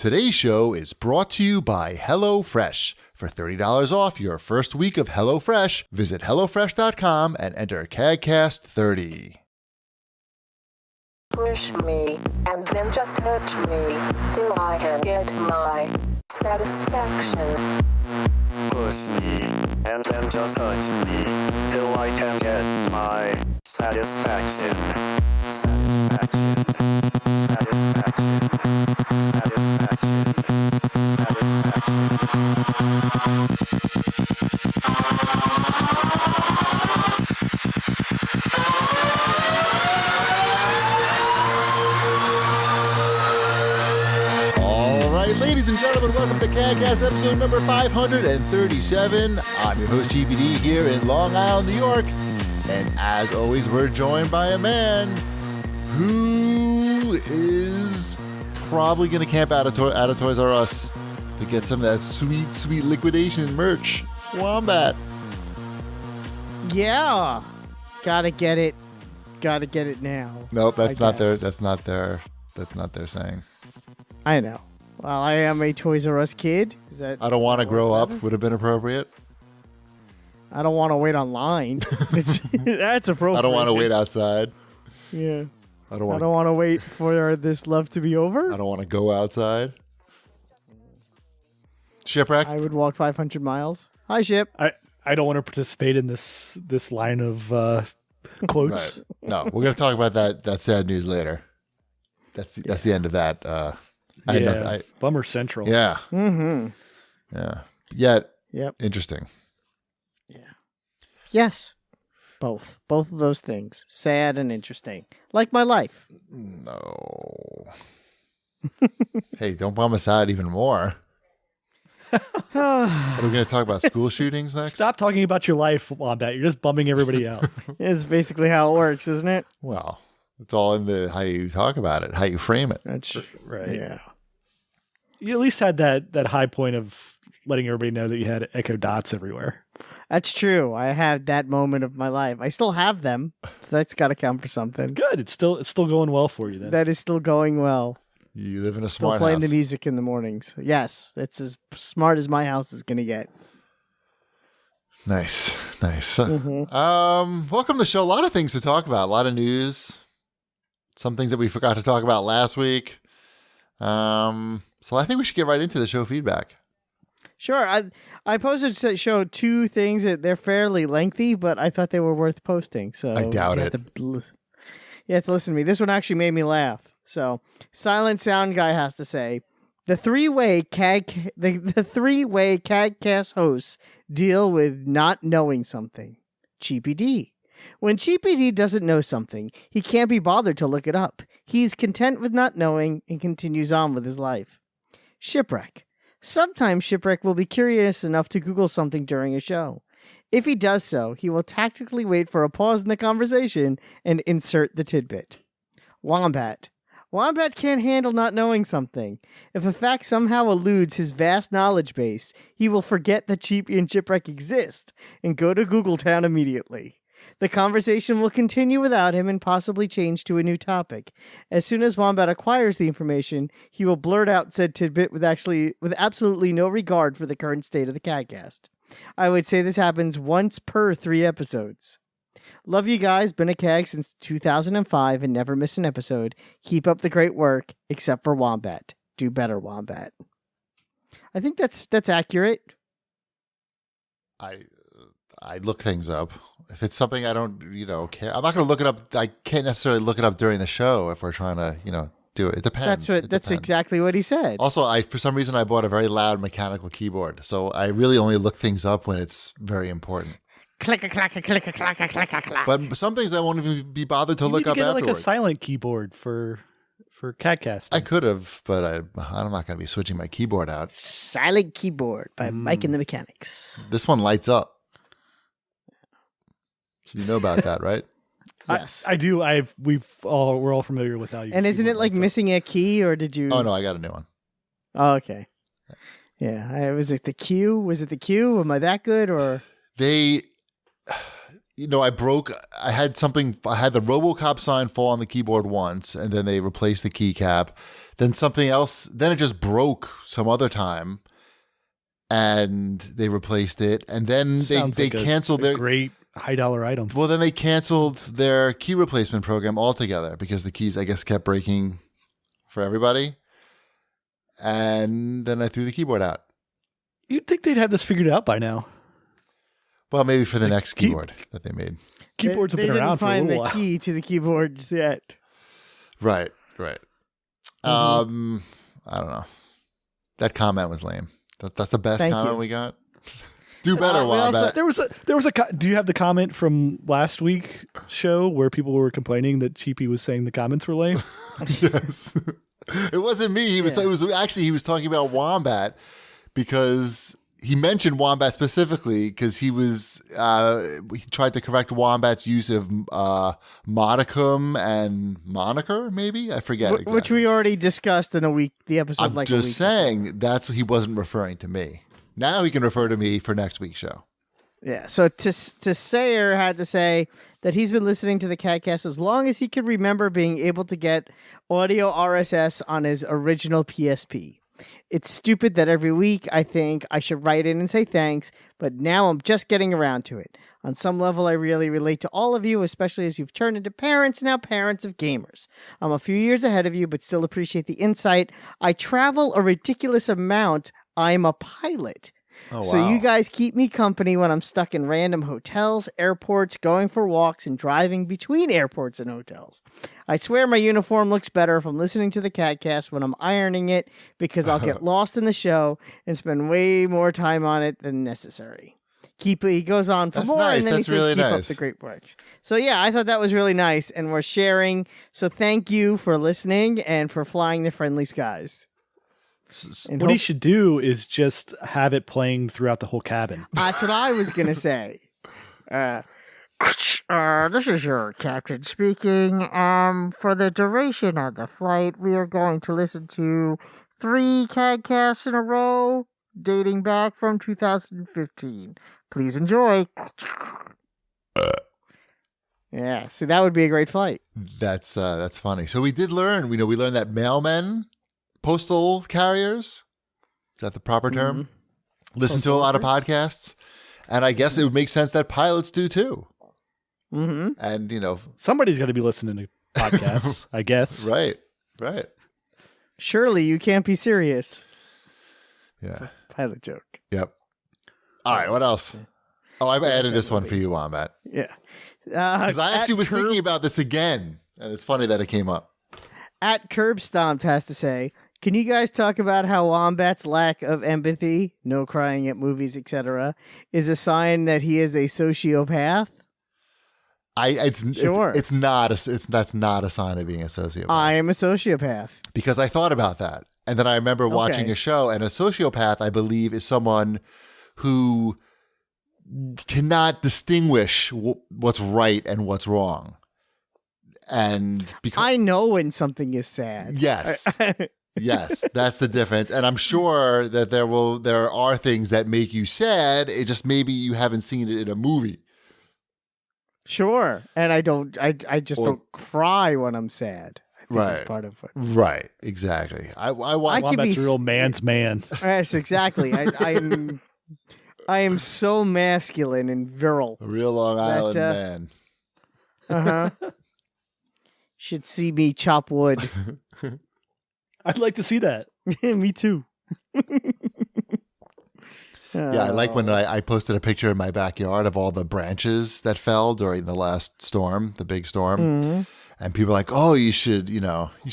Today's show is brought to you by HelloFresh. For $30 off your first week of HelloFresh, visit HelloFresh.com and enter CAGcast30. Push me, and then just touch me, till I can get my satisfaction. Push me, and then just touch me, till I can get my satisfaction. Satisfaction. Satisfaction. Satisfaction. Ladies and gentlemen, welcome to CAGcast episode number 537. I'm your host, GBD, here in Long Island, New York. And as always, we're joined by a man who is probably going to camp out of Toys R Us to get some of that sweet, sweet liquidation merch. Wombat. Yeah. Gotta get it now. Nope, that's not their saying. I know. Well, I am a Toys R Us kid. Is that? I don't want to grow up would have been appropriate. I don't want to wait online. That's appropriate. I don't want to wait outside. Yeah. I don't want to wait for this love to be over. I don't want to go outside. Shipwreck. I would walk 500 miles. Hi, Ship. I don't want to participate in this line of quotes. Right. No, we're going to talk about that sad news later. That's the end of that. Bummer Central. Yeah. Mm-hmm. Yeah. Yet. Yep. Interesting. Yeah. Yes. Both of those things. Sad and interesting. Like my life. No. Hey, don't bum us out even more. Are we going to talk about school shootings next? Stop talking about your life, Wombat. You're just bumming everybody out. It's basically how it works, isn't it? Well, it's all in how you talk about it, how you frame it. That's right. Yeah. You at least had that high point of letting everybody know that you had Echo Dots everywhere. That's true. I had that moment of my life. I still have them, so that's got to count for something. Good. It's still going well for you then. That is still going well. You live in a Still smart playing house. the music in the mornings. Yes, it's as smart as my house is going to get. Nice. Mm-hmm. Welcome to the show. A lot of things to talk about. A lot of news. Some things that we forgot to talk about last week. So I think we should get right into the show feedback. Sure. I posted to show two things that they're fairly lengthy, but I thought they were worth posting. So I doubt it. You have to listen to me. This one actually made me laugh. So Silent Sound Guy has to say, the three-way CAGcast hosts deal with not knowing something. Cheapy D. When Cheapy D doesn't know something, he can't be bothered to look it up. He's content with not knowing and continues on with his life. Shipwreck. Sometimes Shipwreck will be curious enough to Google something during a show. If he does so, he will tactically wait for a pause in the conversation and insert the tidbit. Wombat. Wombat can't handle not knowing something. If a fact somehow eludes his vast knowledge base, he will forget that Cheapy and Shipwreck exist and go to Google Town immediately. The conversation will continue without him and possibly change to a new topic. As soon as Wombat acquires the information, he will blurt out said tidbit with absolutely no regard for the current state of the CAGcast. I would say this happens once per 3 episodes. Love you guys. Been a CAG since 2005 and never miss an episode. Keep up the great work, except for Wombat. Do better, Wombat. I think that's accurate. I look things up. If it's something I don't, care, I'm not going to look it up. I can't necessarily look it up during the show if we're trying to, do it. It depends. That's exactly what he said. Also, for some reason, I bought a very loud mechanical keyboard, so I really only look things up when it's very important. Click a clack a click a clack a click a clack. But some things I won't even be bothered to look up get afterwards. Like a silent keyboard for CAGcast. I could have, but I'm not going to be switching my keyboard out. Silent Keyboard by Mike and the Mechanics. This one lights up. You know about that, right? Yes, I do. We're all familiar with how you. And isn't it like missing a key, or did you? Oh no, I got a new one. Oh, okay. Yeah, was it the Q? Was it the Q? Am I that good, or? I had the RoboCop sign fall on the keyboard once, and then they replaced the keycap. Then something else, then it just broke some other time, and they replaced it. And then they canceled their great $high item. Well, then they canceled their key replacement program altogether because the keys, I guess, kept breaking for everybody. And then I threw the keyboard out. You'd think they'd have this figured out by now. Well, maybe for the next keyboard that they made. Keyboards have been around for a little while. They didn't find the key to the keyboards yet. Right. I don't know. That comment was lame. That's the best comment we got. Do better, Wombat. There was a. Do you have the comment from last week's show where people were complaining that Cheapy was saying the comments were lame? Yes. It wasn't me. He was talking about Wombat because he mentioned Wombat specifically because he tried to correct Wombat's use of modicum and moniker, maybe? I forget exactly. Which we already discussed in the episode. I'm just saying he wasn't referring to me. Now he can refer to me for next week's show. Yeah, so Sayer had to say that he's been listening to the CAGcast as long as he could remember being able to get audio RSS on his original PSP. It's stupid that every week I think I should write in and say thanks, but now I'm just getting around to it. On some level, I really relate to all of you, especially as you've turned into parents, now parents of gamers. I'm a few years ahead of you, but still appreciate the insight. I travel a ridiculous amount. I'm a pilot. Oh, wow. So you guys keep me company when I'm stuck in random hotels, airports, going for walks, and driving between airports and hotels. I swear my uniform looks better if I'm listening to the CAGcast when I'm ironing it because I'll get lost in the show and spend way more time on it than necessary. He goes on for more, nice. and then That's he says, really keep up nice. the great work. So yeah, I thought that was really nice, and we're sharing. So thank you for listening and for flying the friendly skies. What he should do is just have it playing throughout the whole cabin. That's what I was going to say. This is your captain speaking. For the duration of the flight, we are going to listen to 3 CAGcasts in a row, dating back from 2015. Please enjoy. Yeah, see, that would be a great flight. That's funny. So we did learn. We learned that mailmen, postal carriers, is that the proper term? Listen to a lot of podcasts, and I guess it would make sense that pilots do too. Mm-hmm. And somebody's got to be listening to podcasts, I guess. Right. Surely you can't be serious. Yeah. Pilot joke. Yep. All right. What else? Oh, I added this one for you, Wombat. Yeah. Because I actually was thinking about this again, and it's funny that it came up. At Curb Stomped has to say, can you guys talk about how Wombat's lack of empathy, no crying at movies, etc., is a sign that he is a sociopath? Sure. That's not a sign of being a sociopath. I am a sociopath. Because I thought about that. And then I remember watching a show, and a sociopath, I believe, is someone who cannot distinguish what's right and what's wrong. And because I know when something is sad. Yes. Yes, that's the difference. And I'm sure that there are things that make you sad. It just maybe you haven't seen it in a movie. Sure. And I don't cry when I'm sad. I think that's part of it. Right. Exactly. Wombat's a real man's man. Yes, exactly. I am so masculine and virile. A real Long Island man. Uh-huh. Should see me chop wood. I'd like to see that. Me too. Yeah, I like when I posted a picture in my backyard of all the branches that fell during the last storm, the big storm. Mm-hmm. And people are like, oh, you should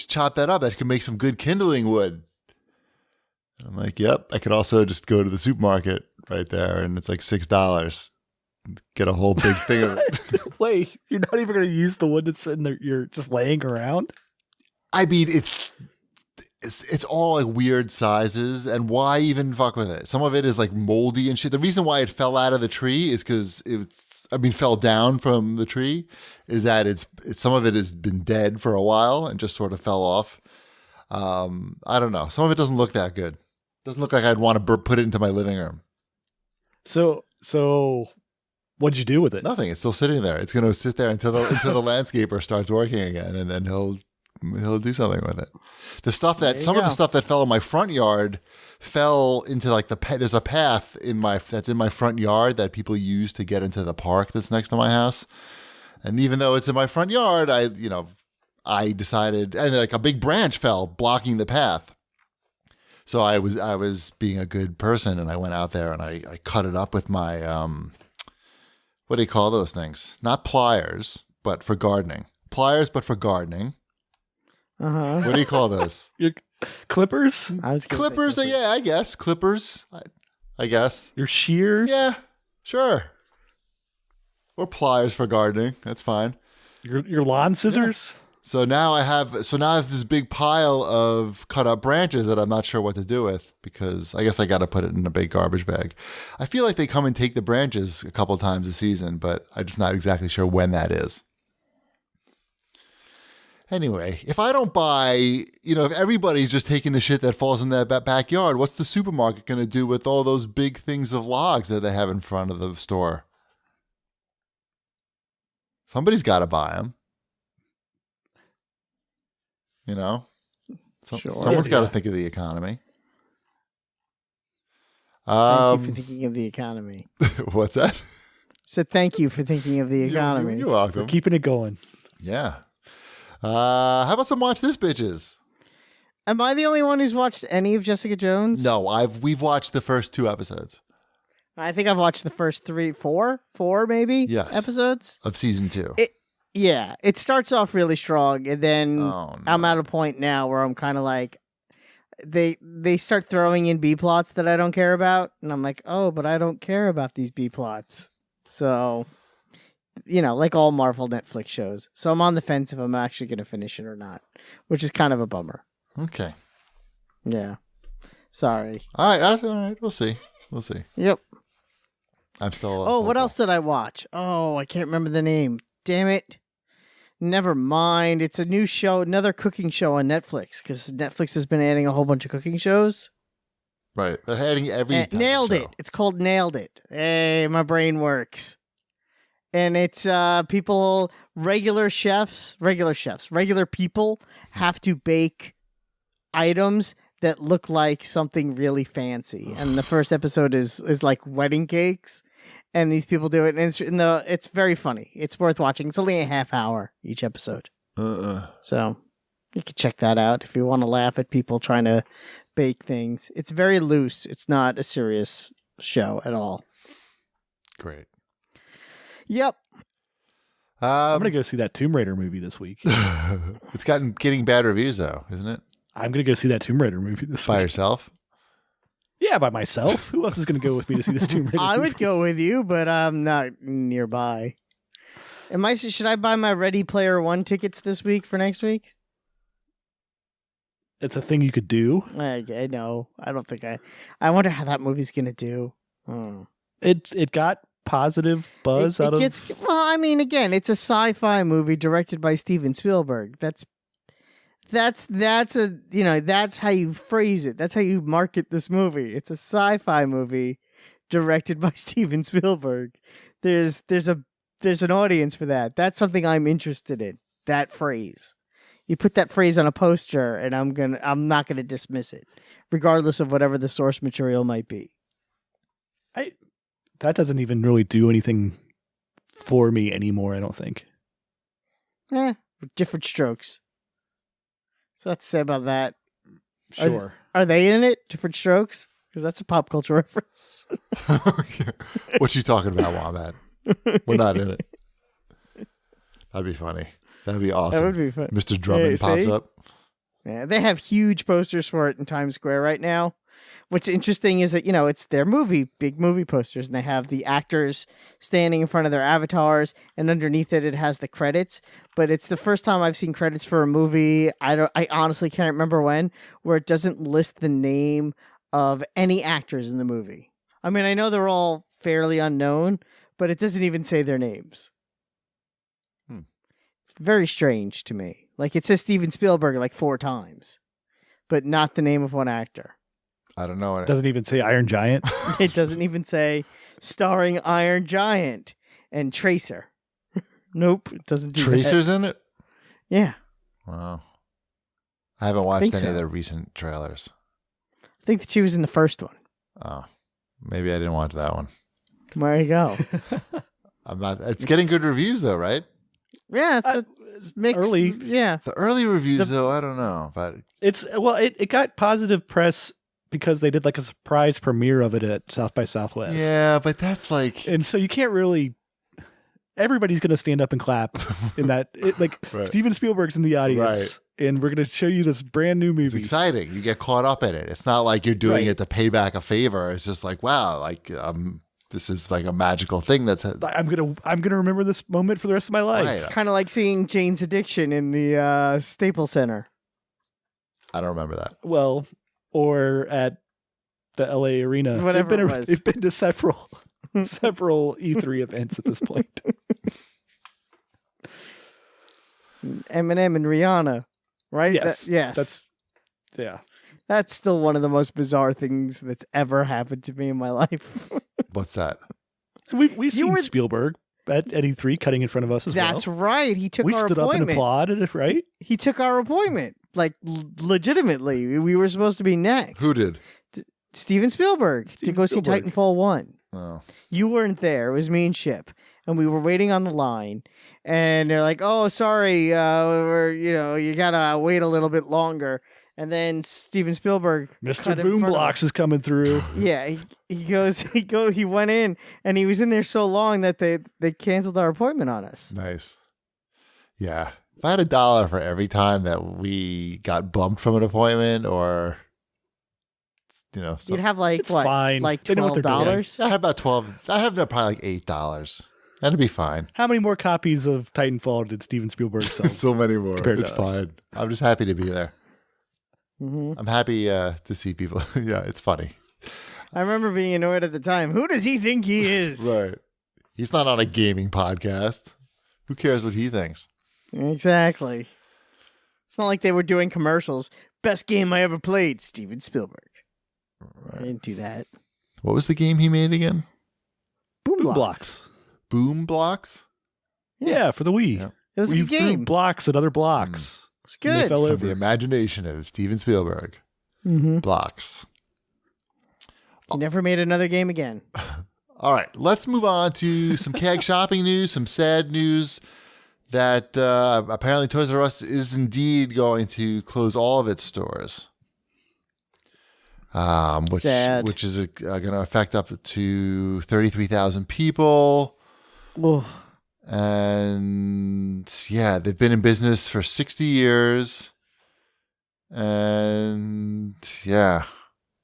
chop that up. That could make some good kindling wood. I'm like, yep. I could also just go to the supermarket right there, and it's like $6. Get a whole big thing of it. Wait, you're not even going to use the wood that's sitting there? You're just laying around? I mean, it's all like weird sizes, and why even fuck with it? Some of it is like moldy and shit. The reason why it fell out of the tree is because fell down from the tree, is that some of it has been dead for a while and just sort of fell off. I don't know. Some of it doesn't look that good. Doesn't look like I'd want to put it into my living room. So What'd you do with it? Nothing. It's still sitting there. It's going to sit there until the landscaper starts working again, and then he'll do something with it. The stuff that some of the stuff that fell in my front yard fell into like there's a path that's in my front yard that people use to get into the park that's next to my house. And even though it's in my front yard, I decided, and like a big branch fell blocking the path. So I was being a good person, and I went out there and I cut it up with my what do you call those things? Not pliers, but for gardening. Pliers, but for gardening. Uh-huh. What do you call those? Your clippers? I was gonna say Clippers, yeah, I guess. Clippers, I guess. Your shears? Yeah, sure. Or pliers for gardening. That's fine. Your lawn scissors? So now I have this big pile of cut up branches that I'm not sure what to do with, because I guess I got to put it in a big garbage bag. I feel like they come and take the branches a couple times a season, but I'm just not exactly sure when that is. Anyway, if I don't buy, if everybody's just taking the shit that falls in their backyard, what's the supermarket going to do with all those big things of logs that they have in front of the store? Somebody's got to buy them. Sure. Someone's got to think of the economy. Thank you for thinking of the economy. What's that? Said thank you for thinking of the economy. You're welcome. We're keeping it going. Yeah. How about some Watch This, bitches? Am I the only one who's watched any of Jessica Jones? No, we've watched the first 2 episodes. I think I've watched the first four maybe Yes. episodes Of season 2. It starts off really strong, and then Oh, no. I'm at a point now where I'm kind of like, they start throwing in B plots that I don't care about, and I'm like, oh, but I don't care about these B plots. So, like all Marvel Netflix shows. So I'm on the fence if I'm actually going to finish it or not, which is kind of a bummer. Okay. Yeah. Sorry. All right. We'll see. Yep. I'm still. Oh, what else did I watch? Oh, I can't remember the name. Damn it. Never mind. It's a new show, another cooking show on Netflix, because Netflix has been adding a whole bunch of cooking shows. Right. They're adding every type of Nailed show. it. It's called Nailed It. Hey, my brain works. And it's people, regular people have to bake items that look like something really fancy. And the first episode is like wedding cakes. And these people do it, and it's very funny. It's worth watching. It's only a half hour each episode. So you can check that out if you want to laugh at people trying to bake things. It's very loose. It's not a serious show at all. Great. Yep. I'm going to go see that Tomb Raider movie this week. It's getting bad reviews, though, isn't it? I'm going to go see that Tomb Raider movie this By week. yourself? Yeah, by myself. Who else is going to go with me to see this Tomb Raider I movie? would go with you, but I'm not nearby. Should I buy my Ready Player One tickets this week for next week? It's a thing you could do. I know. I don't think I wonder how that movie's gonna do. It got positive buzz out of. Well, I mean, again, it's a sci-fi movie directed by Steven Spielberg. That's how you phrase it. That's how you market this movie. It's a sci-fi movie directed by Steven Spielberg. There's an audience for that. That's something I'm interested in. That phrase. You put that phrase on a poster, and I'm not gonna dismiss it, regardless of whatever the source material might be. That doesn't even really do anything for me anymore, I don't think. Different strokes. So what to say about that? Sure. Are they in it? Different strokes? Because that's a pop culture reference. What you talking about, Wombat? We're not in it. That'd be funny. That'd be awesome. That would be fun. Mr. Drummond pops see? up. Yeah, they have huge posters for it in Times Square right now. What's interesting is that, it's their big movie posters, and they have the actors standing in front of their avatars, and underneath it has the credits. But it's the first time I've seen credits for a movie, I honestly can't remember when, where it doesn't list the name of any actors in the movie. I mean, I know they're all fairly unknown, but it doesn't even say their names. It's very strange to me. Like, it says Steven Spielberg like 4 times, but not the name of one actor. I don't know. Doesn't even say Iron Giant. It doesn't even say starring Iron Giant. and Tracer. Nope, it doesn't do that. Tracer's in it? Yeah, Wow. I haven't watched Think any so. of the recent trailers. I think that she was in the first one. Oh, maybe I didn't watch that one. There you go. I'm not. It's getting good reviews though, right? Yeah, it's mixed. early. Yeah, The early reviews though, I don't know, but It got positive press because they did like a surprise premiere of it at South by Southwest. yeah, but that's like And so you can't really. Everybody's going to stand up and clap in that. Right. Steven Spielberg's in the audience, and we're going to show you this brand new it's movie. exciting. You get caught up in it. It's not like you're doing Right. it to pay back a favor. It's just like wow, like this is like a magical thing that's I'm gonna remember this moment for the rest of my life. right. kind of like seeing Jane's Addiction in the Staples Center. I don't remember that. Well, or at the LA Arena. Whatever it was. They've been to several E3 events at this point. Eminem and Rihanna, right? Yes, Yes. Yeah. That's still one of the most bizarre things that's ever happened to me in my life. What's that? We've seen were- Spielberg at E3 cutting in front of us as That's well. right. He took We our stood up and appointment. applauded, right? He took our appointment. Like legitimately. We were supposed to be next. Who did? Steven Spielberg to Steven go Spielberg. see Titanfall 1. Oh, You weren't there. It was me and Ship. And we were waiting on the line. And they're like, "Oh, sorry, you gotta wait a little bit longer." And then Steven Spielberg, Mr. cut in front of Boombox is coming through. Yeah, he went in and he was in there so long that they canceled our appointment on us. nice. Yeah. If I had $1 for every time that we got bumped from an appointment, or You'd something, have like It's what, fine. like They know what they're doing. $12? I have about 12. I have probably like $8. That'd be fine. How many more copies of Titanfall did Steven Spielberg sell? So many more. Compared to It's us. fine. I'm just happy to be there. Mhm. I'm happy to see people. Yeah, it's funny. I remember being annoyed at the time. Who does he think he is? Right. He's not on a gaming podcast. Who cares what he thinks? Exactly. It's not like they were doing commercials. Best game I ever played, Steven Spielberg. I didn't do that. What was the game he made again? Boom blocks. Blocks. Boom Blocks? Yeah, for the Wii. Yeah. It was a Where you good threw game. blocks at other blocks. It's And they good. fell From over. the imagination of Steven Spielberg. Mm-hmm. Blocks. He never made another game again. All right, let's move on to some CAG shopping news, some sad news that apparently Toys R Us is indeed going to close all of its stores. Sad. Which is going to affect up to 33,000 people. Oh, And yeah, they've been in business for 60 years. And yeah,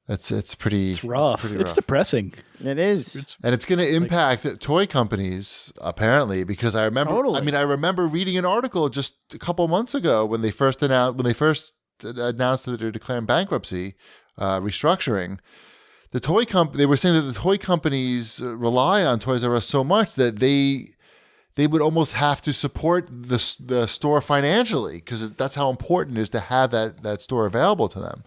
it's pretty It's rough. pretty It's rough. depressing. it is. It's And it's going to impact toy companies apparently, because I remember. Totally. I remember reading an article just a couple months ago when they first announced that they're declaring bankruptcy, restructuring. They were saying that the toy companies rely on Toys R Us so much that they would almost have to support the store financially, because that's how important it is to have that store available to them.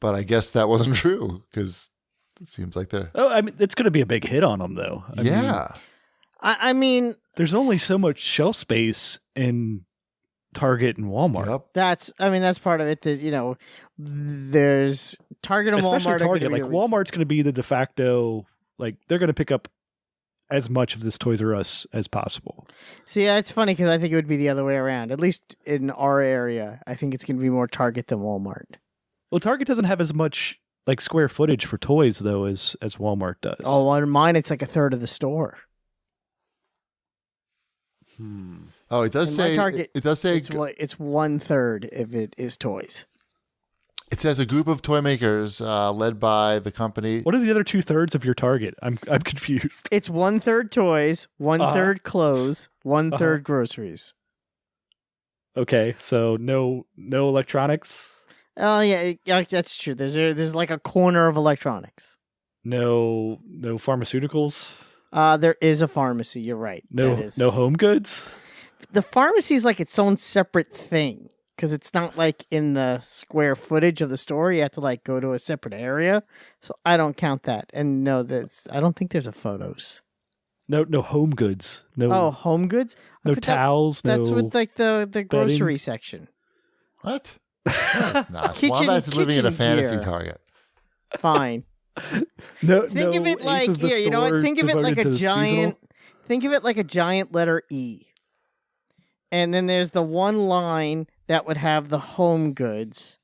But I guess that wasn't true, because it seems like they're it's going to be a big hit on them, though. I mean, I mean, there's only so much shelf space in Target and Walmart. Yep. that's part of it. That there's Target and Especially Walmart. Target. Like Walmart's going to be the de facto. Like they're going to pick up as much of this Toys R Us as possible. See, it's funny because I think it would be the other way around. At least in our area, I think it's going to be more Target than Walmart. Well, Target doesn't have as much like square footage for toys though as Walmart does. Oh, on mine, it's like a third of the store. Oh, it does In my say. Target, It does say. It's 1/3 if it is toys. It says a group of toy makers led by the company. What are the other 2/3 of your Target? I'm confused. It's 1/3 toys, 1/3 clothes, 1/3 groceries. Okay, so no electronics, Oh yeah, that's true. There's like a corner of electronics. no pharmaceuticals, There is a pharmacy. You're right. no That is- no home goods. The pharmacy is like its own separate thing because it's not like in the square footage of the store. You have to like go to a separate area. So I don't count that. And no, I don't think there's a photos. No home goods. No Oh, home goods? no But towels. That's no with like the grocery section. What? No, it's not. Kitchen- Wombat's living in a kitchen fantasy gear. Target. Fine. no. Think of it ace like the here, you know what? store Think of it like devoted a to giant. seasonal. Think of it like a giant letter E. And then there's the one line that would have the home goods,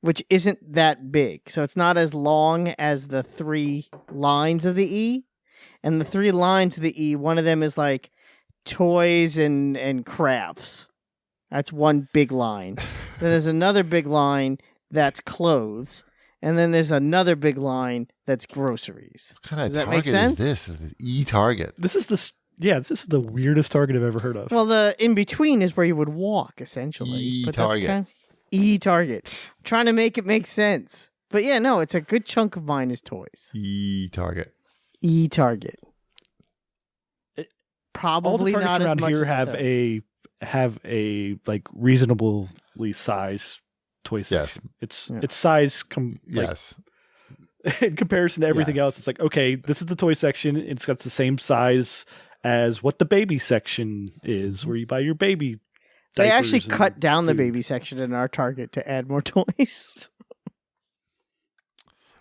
which isn't that big. So it's not as long as the 3 lines of the E. And the 3 lines of the E, one of them is like toys and crafts. That's one big line. Then there's another big line that's clothes. And then there's another big line that's groceries. What kind of Does that Target make sense? is this? E-Target. This is the weirdest Target I've ever heard of. Well, the in between is where you would walk, essentially. But that's E-Target. E-Target. Trying to make it make sense. But yeah, no, it's a good chunk of mine is toys. E-Target. E-Target. All the Probably Targets not as around much here as have a like reasonably sized toy section. Yes. It's size Yes. in comparison to everything Yes. else. It's like, okay, this is the toy section. It's got the same size as what the baby section is, where you buy your baby. They actually diapers and cut down the food. baby section in our Target to add more toys.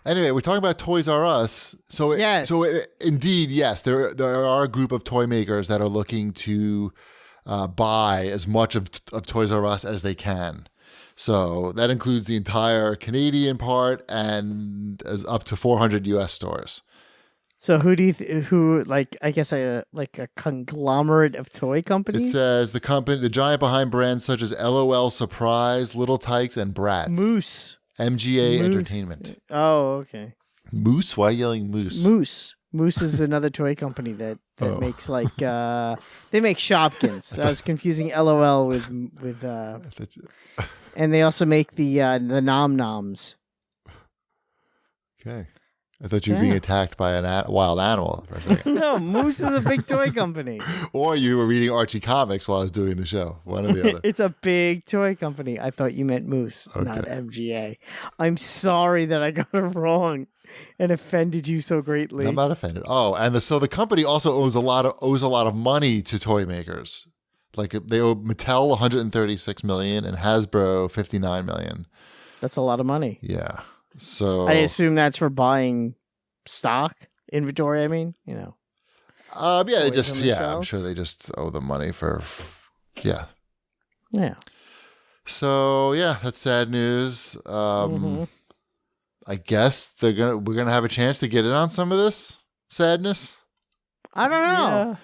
Anyway, we're talking about Toys R Us. So, Yes. Indeed, yes, there are a group of toy makers that are looking to buy as much of Toys R Us as they can. So that includes the entire Canadian part and as up to 400 U.S. stores. So who do you I guess a conglomerate of toy It companies? says the giant behind brands such as LOL Surprise, Little Tykes, and Bratz. Moose. MGA Moose. Entertainment. Oh, okay. Moose? Why are you yelling Moose? Moose. Moose is another toy company that makes like they make Shopkins. I was confusing LOL with and they also make the Nom Noms. Okay. I thought you were being attacked by a wild animal for a second. No, Moose is a big toy company. Or you were reading Archie comics while I was doing the show. One or the other. It's a big toy company. I thought you meant Moose, not Okay. MGA. I'm sorry that I got it wrong and offended you so greatly. I'm not offended. Oh, and so the company also owes a lot of money to toy makers. Like they owe Mattel 136 million and Hasbro 59 million. That's a lot of money. Yeah. So I assume that's for buying stock inventory. I mean, you know. yeah, they toys on the I'm shelves. sure they just owe them money for yeah. Yeah. So yeah, that's sad news. I guess we're gonna have a chance to get in on some of this sadness. I don't know. Yeah.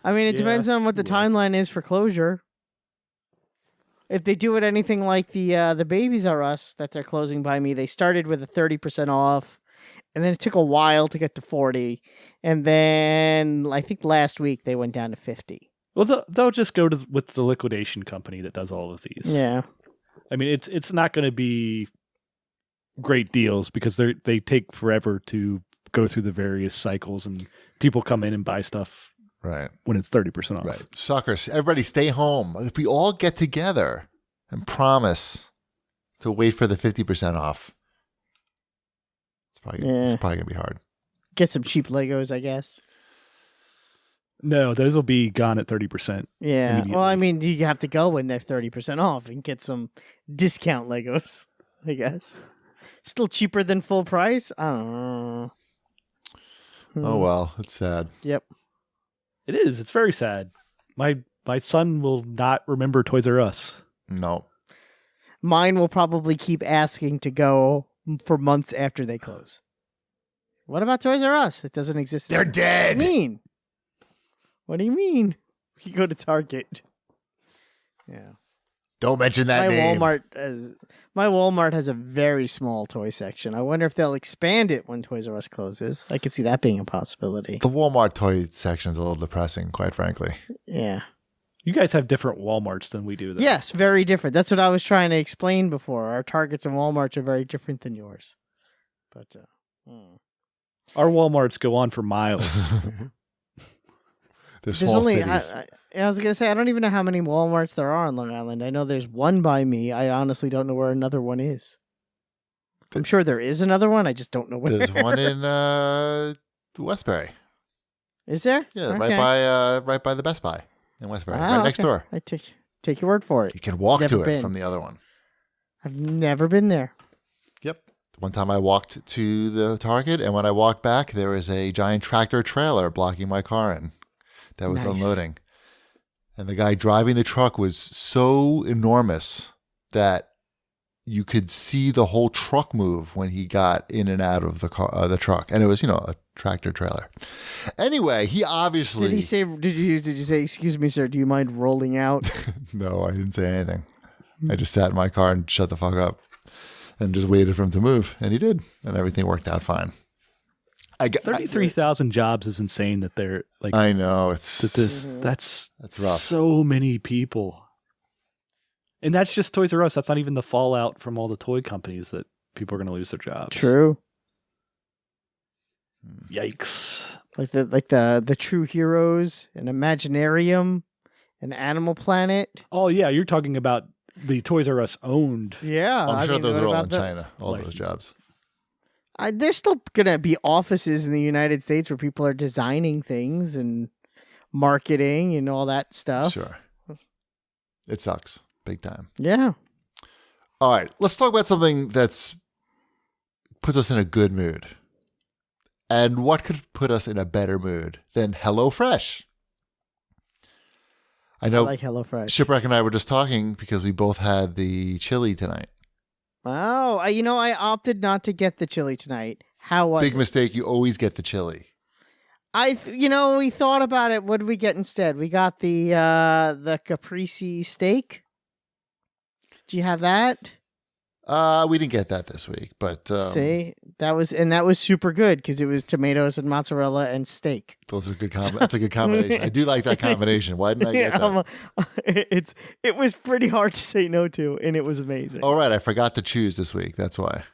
I mean, it depends on what the timeline is for closure. If they do it anything like the Babies R Us that they're closing by me, they started with a 30% off, and then it took a while to get to 40, and then I think last week they went down to 50. Well, they'll just go with the liquidation company that does all of these. Yeah. I mean, it's not going to be great deals because they take forever to go through the various cycles, and people come in and buy stuff Right. when it's 30% off. Right. Suckers. Everybody stay home. If we all get together and promise to wait for the 50% off, it's probably going to be hard. Get some cheap Legos, I guess. No, those will be gone at 30%. Yeah. immediately. Well, I mean, you have to go when they're 30% off and get some discount Legos, I guess. Still cheaper than full price? I don't know. Oh, well, it's sad. Yep. It is. It's very sad. My son will not remember Toys R Us. No. Mine will probably keep asking to go for months after they close. What about Toys R Us? It doesn't exist. They're anymore. dead. What do you mean? What do you mean? You go to Target. Yeah. Don't mention that name. My Walmart has a very small toy section. I wonder if they'll expand it when Toys R Us closes. I could see that being a possibility. The Walmart toy section is a little depressing, quite frankly. Yeah. You guys have different Walmarts than we do. Though. Yes, very different. That's what I was trying to explain before. Our Targets and Walmarts are very different than yours. But Our Walmarts go on for miles. They're there's small only cities. I was gonna say I don't even know how many Walmarts there are on Long Island. I know there's one by me. I honestly don't know where another one is. I'm sure there is another one. I just don't know where. There's one in Westbury. Is there? Yeah, Okay. right by the Best Buy in Westbury, Ah, right next okay. door. I take your word for it. You can walk Never to it been. from the other one. I've never been there. Yep. One time I walked to the Target, and when I walked back, there was a giant tractor trailer blocking my car in that was Nice. unloading. And the guy driving the truck was so enormous that you could see the whole truck move when he got in and out of the truck. And it was, a tractor trailer. Anyway, he obviously... Did you say, excuse me, sir, do you mind rolling out? No, I didn't say anything. I just sat in my car and shut the fuck up and just waited for him to move. And he did. And everything worked out fine. 33,000 jobs is insane that they're like... I know. That's rough. So many people. And that's just Toys R Us. That's not even the fallout from all the toy companies that people are going to lose their jobs. True. Yikes. Like the True Heroes, an Imaginarium, an Animal Planet. Oh, yeah. You're talking about the Toys R Us owned. Yeah. I'm sure those what are all about in the- China, all those jobs. There's still going to be offices in the United States where people are designing things and marketing and all that stuff. Sure. It sucks. Big time. Yeah. All right. Let's talk about something that's puts us in a good mood. And what could put us in a better mood than HelloFresh? I know I like HelloFresh. Shipwreck and I were just talking because we both had the chili tonight. Oh, I opted not to get the chili tonight. How was Big it? mistake. You always get the chili. We thought about it. What did we get instead? We got the caprese steak. Did you have that? We didn't get that this week, but See, that was super good because it was tomatoes and mozzarella and steak. those are good. That's a good combination. I do like that combination. Why didn't I get that? It was pretty hard to say no to, and it was amazing. All right, I forgot to choose this week. That's why.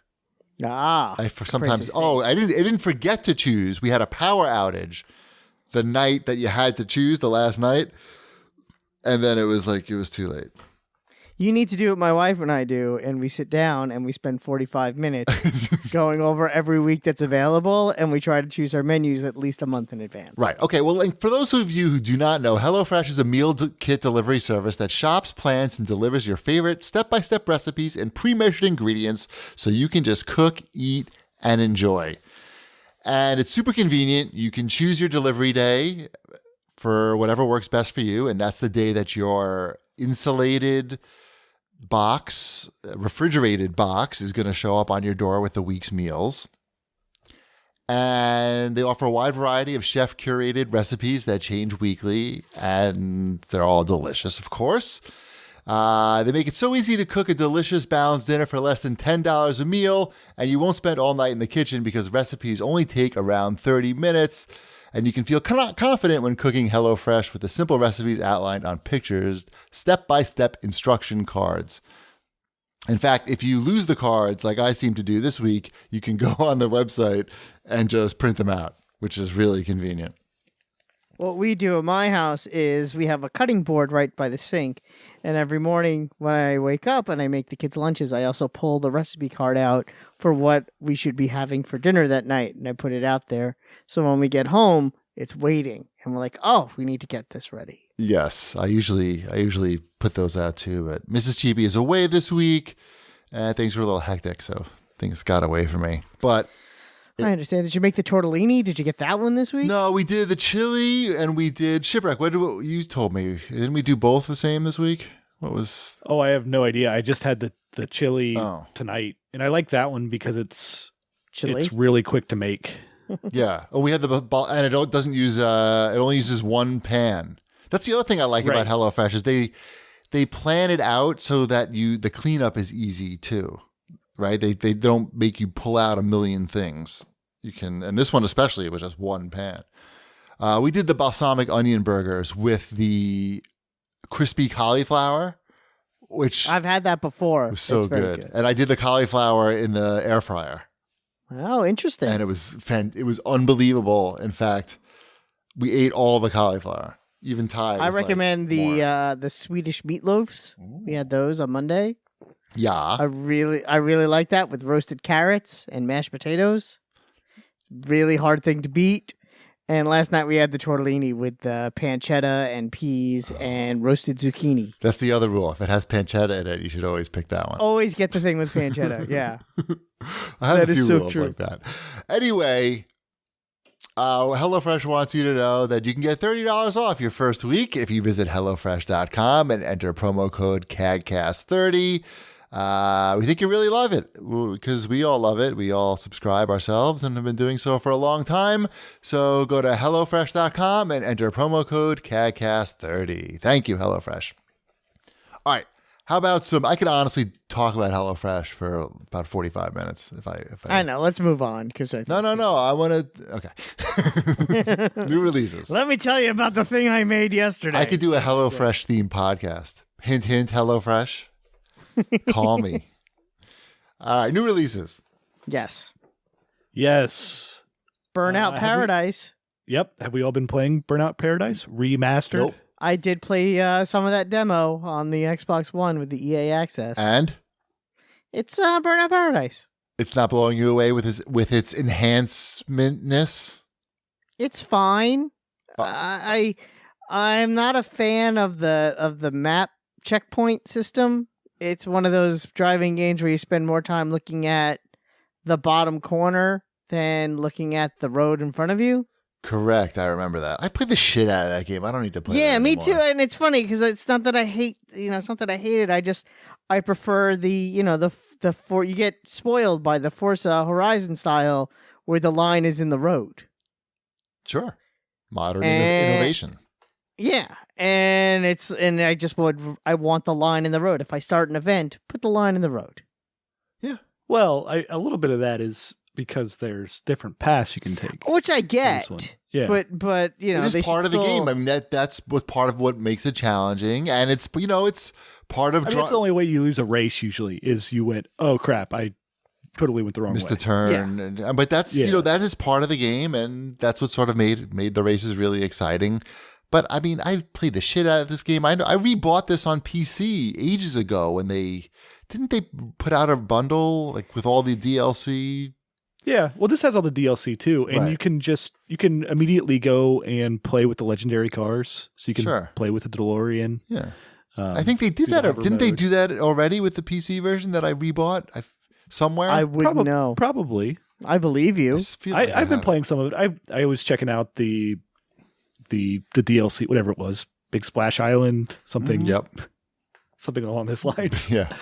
Caprese steak. I didn't forget to choose. We had a power outage the night that you had to choose, the last night, and then it was too late. You need to do what my wife and I do, and we sit down and we spend 45 minutes going over every week that's available, and we try to choose our menus at least a month in advance. Right. Okay. Well, for those of you who do not know, HelloFresh is a meal kit delivery service that shops, plans, and delivers your favorite step-by-step recipes and pre-measured ingredients so you can just cook, eat, and enjoy. And it's super convenient. You can choose your delivery day for whatever works best for you, and that's the day that your insulated refrigerated box is going to show up on your door with the week's meals. And they offer a wide variety of chef curated recipes that change weekly, and they're all delicious, of course. They make it so easy to cook a delicious balanced dinner for less than $10 a meal, and you won't spend all night in the kitchen because recipes only take around 30 minutes. And you can feel confident when cooking HelloFresh with the simple recipes outlined on pictures, step-by-step instruction cards. In fact, if you lose the cards, like I seem to do this week, you can go on the website and just print them out, which is really convenient. What we do at my house is we have a cutting board right by the sink. And every morning when I wake up and I make the kids' lunches, I also pull the recipe card out for what we should be having for dinner that night. And I put it out there. So when we get home, it's waiting. And we're like, oh, we need to get this ready. Yes, I usually put those out too. But Mrs. Cheapy is away this week. And things were a little hectic, so things got away from me. But I understand. Did you make the tortellini? Did you get that one this week? no, we did the chili and we did Shipwreck. What you told me? Didn't we do both the same this week? What was? Oh, I have no idea. I just had the chili Oh. tonight, and I like that one because it's Chili? really quick to make. Yeah. Oh, we had and it doesn't use. It only uses one pan. That's the other thing I like about Right. HelloFresh is they plan it out so that the cleanup is easy too, right? They don't make you pull out a million things. You can, and this one especially, it was just one pan. We did the balsamic onion burgers with the crispy cauliflower, which I've had that before. was so It's very good. And I did the cauliflower in the air fryer, Oh, interesting. and it was unbelievable. In fact, we ate all the cauliflower. Even Ty. I was like, recommend more. the Swedish meatloafs. We had those on Monday. Yeah. I really like that with roasted carrots and mashed potatoes. Really hard thing to beat. And last night we had the tortellini with the pancetta and peas and roasted zucchini. That's the other rule. If it has pancetta in it, you should always pick that one. Always get the thing with pancetta. Yeah. I have That a is few so rules true. like that. Anyway, HelloFresh wants you to know that you can get $30 off your first week if you visit HelloFresh.com and enter promo code CAGcast30. We think you really love it because we all love it. We all subscribe ourselves and have been doing so for a long time. So go to HelloFresh.com and enter promo code CAGcast30. Thank you, HelloFresh. All right. How about I could honestly talk about HelloFresh for about 45 minutes if I know. Let's move on because No. I want to. Okay. New releases. Let me tell you about the thing I made yesterday. I could do a HelloFresh themed podcast. Hint, hint, HelloFresh. Call me. All right. New releases. Yes. Yes. Burnout have we- Paradise. Yep. Have we all been playing Burnout Paradise Remastered? Nope. I did play some of that demo on the Xbox One with the EA Access. And It's Burnout Paradise. it's not blowing you away with its enhancementness. It's fine. Oh. I'm not a fan of the map checkpoint system. It's one of those driving games where you spend more time looking at the bottom corner than looking at the road in front of you. Correct. I remember that. I played the shit out of that game. I don't need to play. Yeah, that me anymore. too. And it's funny because it's not that I hate, it's not that I hate it. I prefer the you get spoiled by the Forza Horizon style where the line is in the road. Sure. Modern And- innovation. Yeah, and I want the line in the road. If I start an event, put the line in the road. Well, a little bit of that is because there's different paths you can take. Which I in this one. get. Yeah. But It is they part should of the still- game. I mean, that's what part of what makes it challenging, and it's it's part of. That's the only way you lose a race usually is you went, oh crap, I totally went the wrong missed way. a turn, but that's Yeah. that is part of the game, and that's what sort of made the races really exciting. But I mean, I played the shit out of this game. I rebought this on PC ages ago when they put out a bundle like with all the DLC. Yeah, well, this has all the DLC too, and Right. you can immediately go and play with the legendary cars, so you can Sure. play with the DeLorean. Yeah, Um, I think they did do the that. hover Didn't they mode. do that already with the PC version that I rebought somewhere? I wouldn't know. Probably. I believe you. just feel like I've been have playing some of it. I was checking out the DLC, whatever it was, Big Splash Island, something. it. Yep. Something along those lines. Yeah.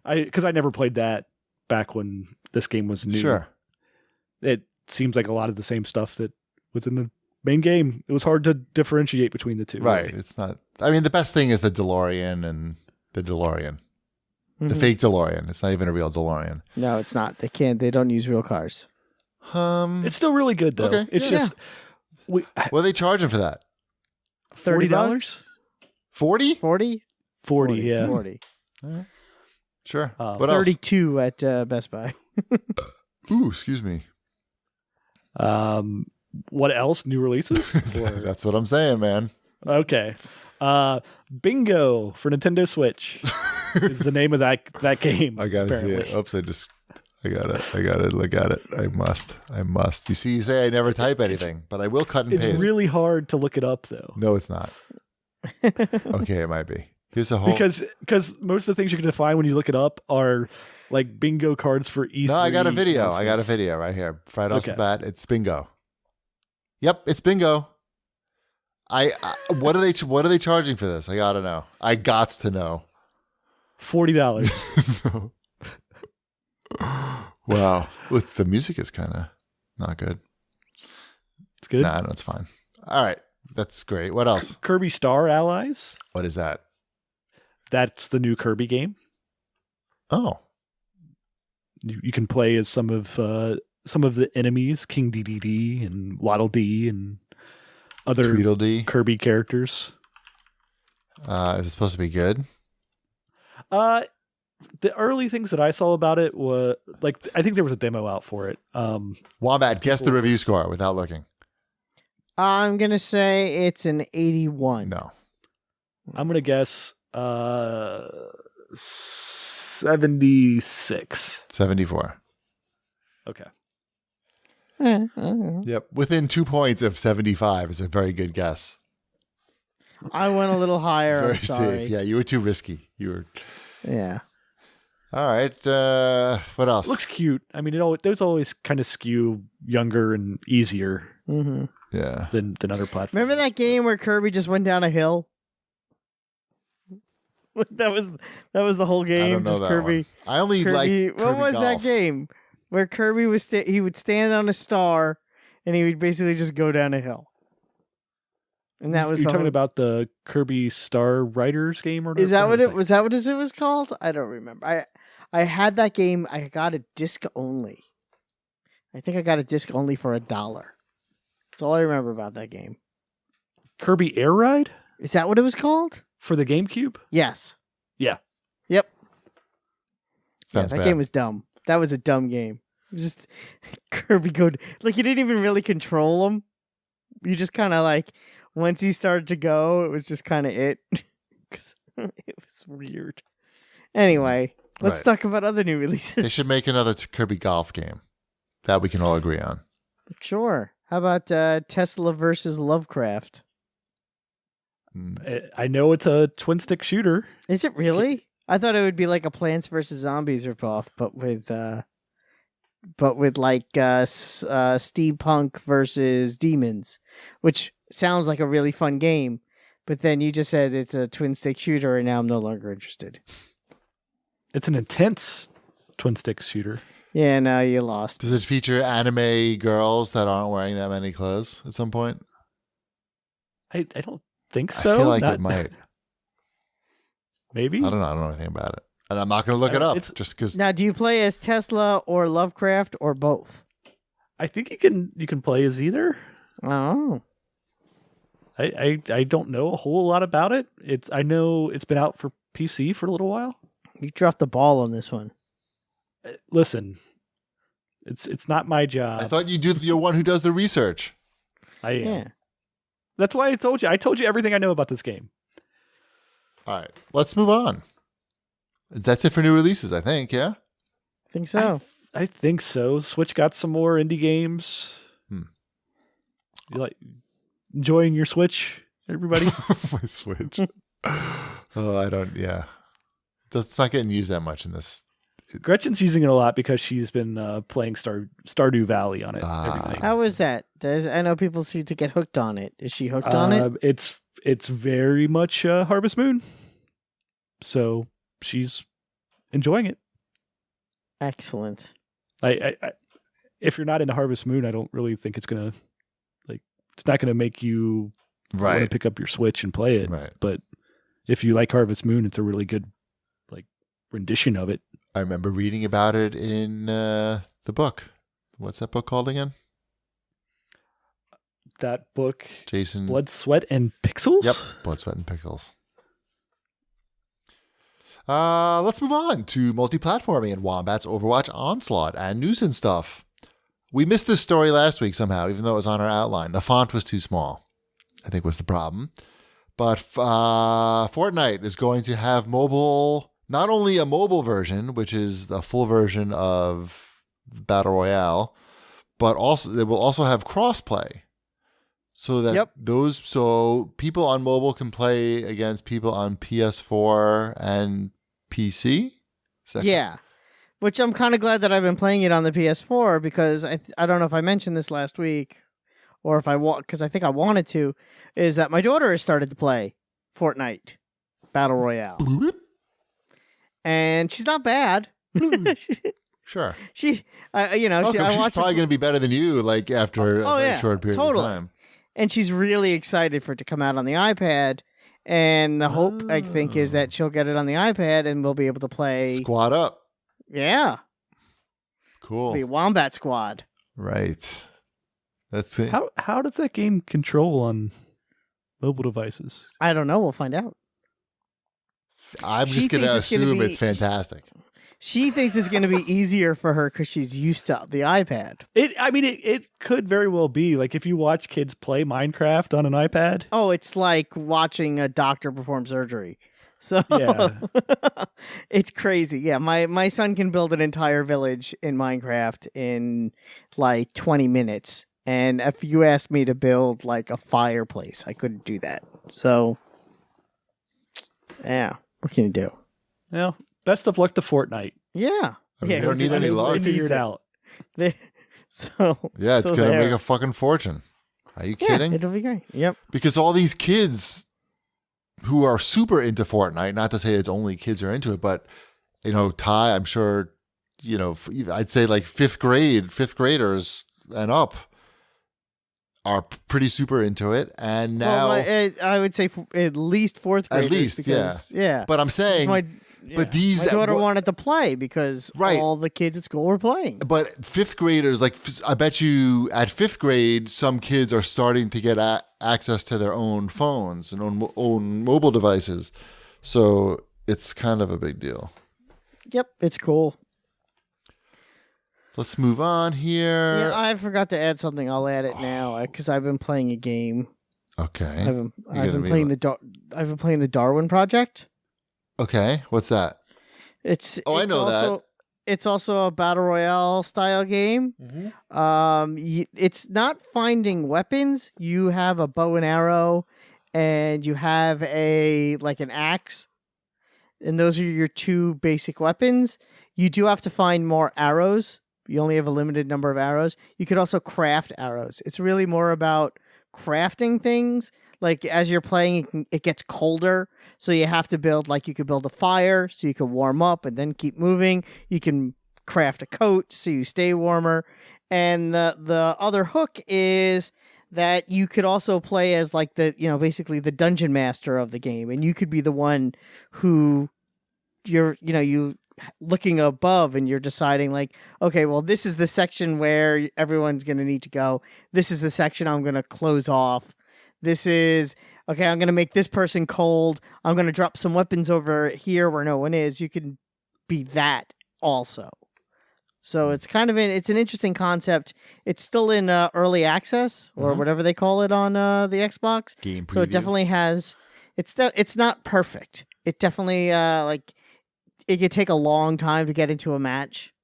Because I never played that back when this game was new. Sure. It seems like a lot of the same stuff that was in the main game. It was hard to differentiate between the two. Right. really. It's not. I mean, the best thing is the DeLorean and the DeLorean, the Mhm. fake DeLorean. It's not even a real DeLorean. No, it's not. They don't use real cars. It's still really good though. Okay, It's yeah. just What are they charging for that? $40. 40? 40? 40, yeah. 40. Sure. Uh, What else? 32 at Best Buy. Ooh, excuse me. What else? New releases? Or- That's what I'm saying, man. okay. Bingo for Nintendo Switch is the name of that game. I gotta apparently. see it. Oops, I gotta look at it. I must. You see, you say I never type anything, but I will cut and It's paste. really hard to look it up though. No, it's not. Okay, it might be. Here's a whole. Because most of the things you can define when you look it up are like bingo cards for E3. No, I got a video. announcements. Right here. Right off the Okay. bat, it's bingo. Yep, it's bingo. I what are they charging for this? I gotta know. I gots to know. $40. Wow. The music is kind of not good. It's good. Nah, no, it's fine. All right. That's great. What else? Kirby Star Allies. What is that? That's the new Kirby game. Oh, You can play as some of the enemies, King DDD and Waddle Dee and other Tweedledee. Kirby characters. Is it supposed to be good? The early things that I saw about it was like I think there was a demo out for it. Wombat, guess the review score without looking. I'm going to say it's an 81. No. I'm gonna guess 76. 74. Okay. Yep. Within 2 points of 75 is a very good guess. I went a little higher. Very I'm sorry. safe. Yeah, you were too risky. You were. Yeah. All right. What else? It looks cute. I mean, those always kind of skew younger and easier Mm-hmm. Yeah. than other platforms. Remember that game where Kirby just went down a hill? that was the whole game. I don't know just that Kirby. one. I only Kirby. like What Kirby was that Golf. game where Kirby was he would stand on a star and he would basically just go down a hill? And that was You're the talking whole... about the Kirby Star Riders game, or Is that what was it was? That what it was called? I don't remember. I had that game. I got a disc only. I think I got a disc only for $1. That's all I remember about that game. Kirby Air Ride Is that what it was called? for the GameCube? Yes. Yeah. Yep. Sounds that bad. game was dumb. That was a dumb game. It was just Kirby go like you didn't even really control him. You just kind of like once he started to go, it was just kind of it. 'Cause it was weird. Anyway, let's Right. talk about other new releases. They should make another Kirby Golf game. That we can all agree on. Sure. How about Tesla versus Lovecraft? I know it's a twin stick shooter. Is it really? I thought it would be like a Plants vs Zombies ripoff, but with like steampunk versus demons, which sounds like a really fun game. But then you just said it's a twin stick shooter, and now I'm no longer interested. It's an intense twin stick shooter. Yeah, no, you lost. Does it feature anime girls that aren't wearing that many clothes at some point? I don't think so. I feel like Not- it might. Maybe. I don't know. I don't know anything about it. And I'm not going to look it up just because. Now, do you play as Tesla or Lovecraft or both? I think you can play as either. Oh, I don't know a whole lot about it. I know it's been out for PC for a little while. you dropped the ball on this one. Listen, it's not my job. I thought you're one who does the research. I am. Yeah. That's why I told you. I told you everything I know about this game. All right. Let's move on. That's it for new releases, I think. Yeah. I think so. I think so. Switch got some more indie games. You like enjoying your Switch, everybody? My Switch. Oh, I don't. Yeah. It's not getting used that much in this. Gretchen's using it a lot because she's been playing Stardew Valley on it. every night. How is that? I know people seem to get hooked on it. Is she hooked on it? It's very much Harvest Moon, so she's enjoying it. Excellent. I if you're not into Harvest Moon, I don't really think it's gonna it's not gonna make you want to pick up your Switch and play it. Right. But if you like Harvest Moon, it's a really good rendition of it. I remember reading about it in the book. What's that book called again? That book, Jason. Blood, Sweat, and Pixels. Yep. Blood, Sweat, and Pixels. Let's move on to multi-platforming and Wombat's Overwatch Onslaught and news and stuff. We missed this story last week somehow, even though it was on our outline. The font was too small, I think was the problem. But Fortnite is going to have mobile, not only a mobile version, which is the full version of Battle Royale, but also they will also have crossplay. So that so people on mobile can play against people on PS4 and PC? Yeah. Which I'm kind of glad that I've been playing it on the PS4 because I don't know if I mentioned this last week or if because I think I wanted to, is that my daughter has started to play Fortnite Battle Royale. And she's not bad. Sure. She's she's probably going to be better than you, like after a very short period of time. And she's really excited for it to come out on the iPad. And the hope, I think, is that she'll get it on the iPad and we'll be able to play. Squad up. Yeah. Cool. The Wombat Squad. Right. That's it. How does that game control on mobile devices? I don't know. We'll find out. I'm just going to assume it's fantastic. She thinks it's going to be easier for her because she's used to the iPad. It could very well be. Like if you watch kids play Minecraft on an iPad. Oh, it's like watching a doctor perform surgery. So Yeah. it's crazy. Yeah, my son can build an entire village in Minecraft in like 20 minutes. And if you asked me to build like a fireplace, I couldn't do that. So yeah, what can you do? Well, best of luck to Fortnite. Yeah. I mean, yeah, you don't need any They luck. figure it out. So Yeah, it's so gonna there. make a fucking fortune. Are you Yeah, kidding? it'll be great. Yep. Because all these kids who are super into Fortnite, not to say it's only kids are into it, but Ty, I'm sure, I'd say like fifth graders and up are pretty super into it. And now, I would say at least fourth graders. At least, because, yeah. But I'm saying, My daughter wanted to play because all the kids at school were playing. But fifth graders, like I bet you at fifth grade, some kids are starting to get access to their own phones and own mobile devices. So it's kind of a big deal. Yep, it's cool. Let's move on here. Yeah, I forgot to add something. I'll add it now because I've been playing a game. Okay. I've been playing the Darwin Project. Okay, what's that? I know that. It's also a battle royale style game. Mm-hmm. It's not finding weapons. You have a bow and arrow, and you have an axe, and those are your two basic weapons. You do have to find more arrows. You only have a limited number of arrows. You could also craft arrows. It's really more about crafting things. Like as you're playing, it gets colder, so you have to build. Like you could build a fire, so you can warm up and then keep moving. You can craft a coat, so you stay warmer. And the other hook is that you could also play as like basically the dungeon master of the game, and you could be the one who you looking above and you're deciding like, okay, well, this is the section where everyone's going to need to go. This is the section I'm going to close off. This is, okay, I'm going to make this person cold. I'm going to drop some weapons over here where no one is. You can be that also. So it's it's an interesting concept. It's still in early access or whatever they call it on the Xbox. Game preview. So it definitely has, it's not perfect. It definitely, it could take a long time to get into a match.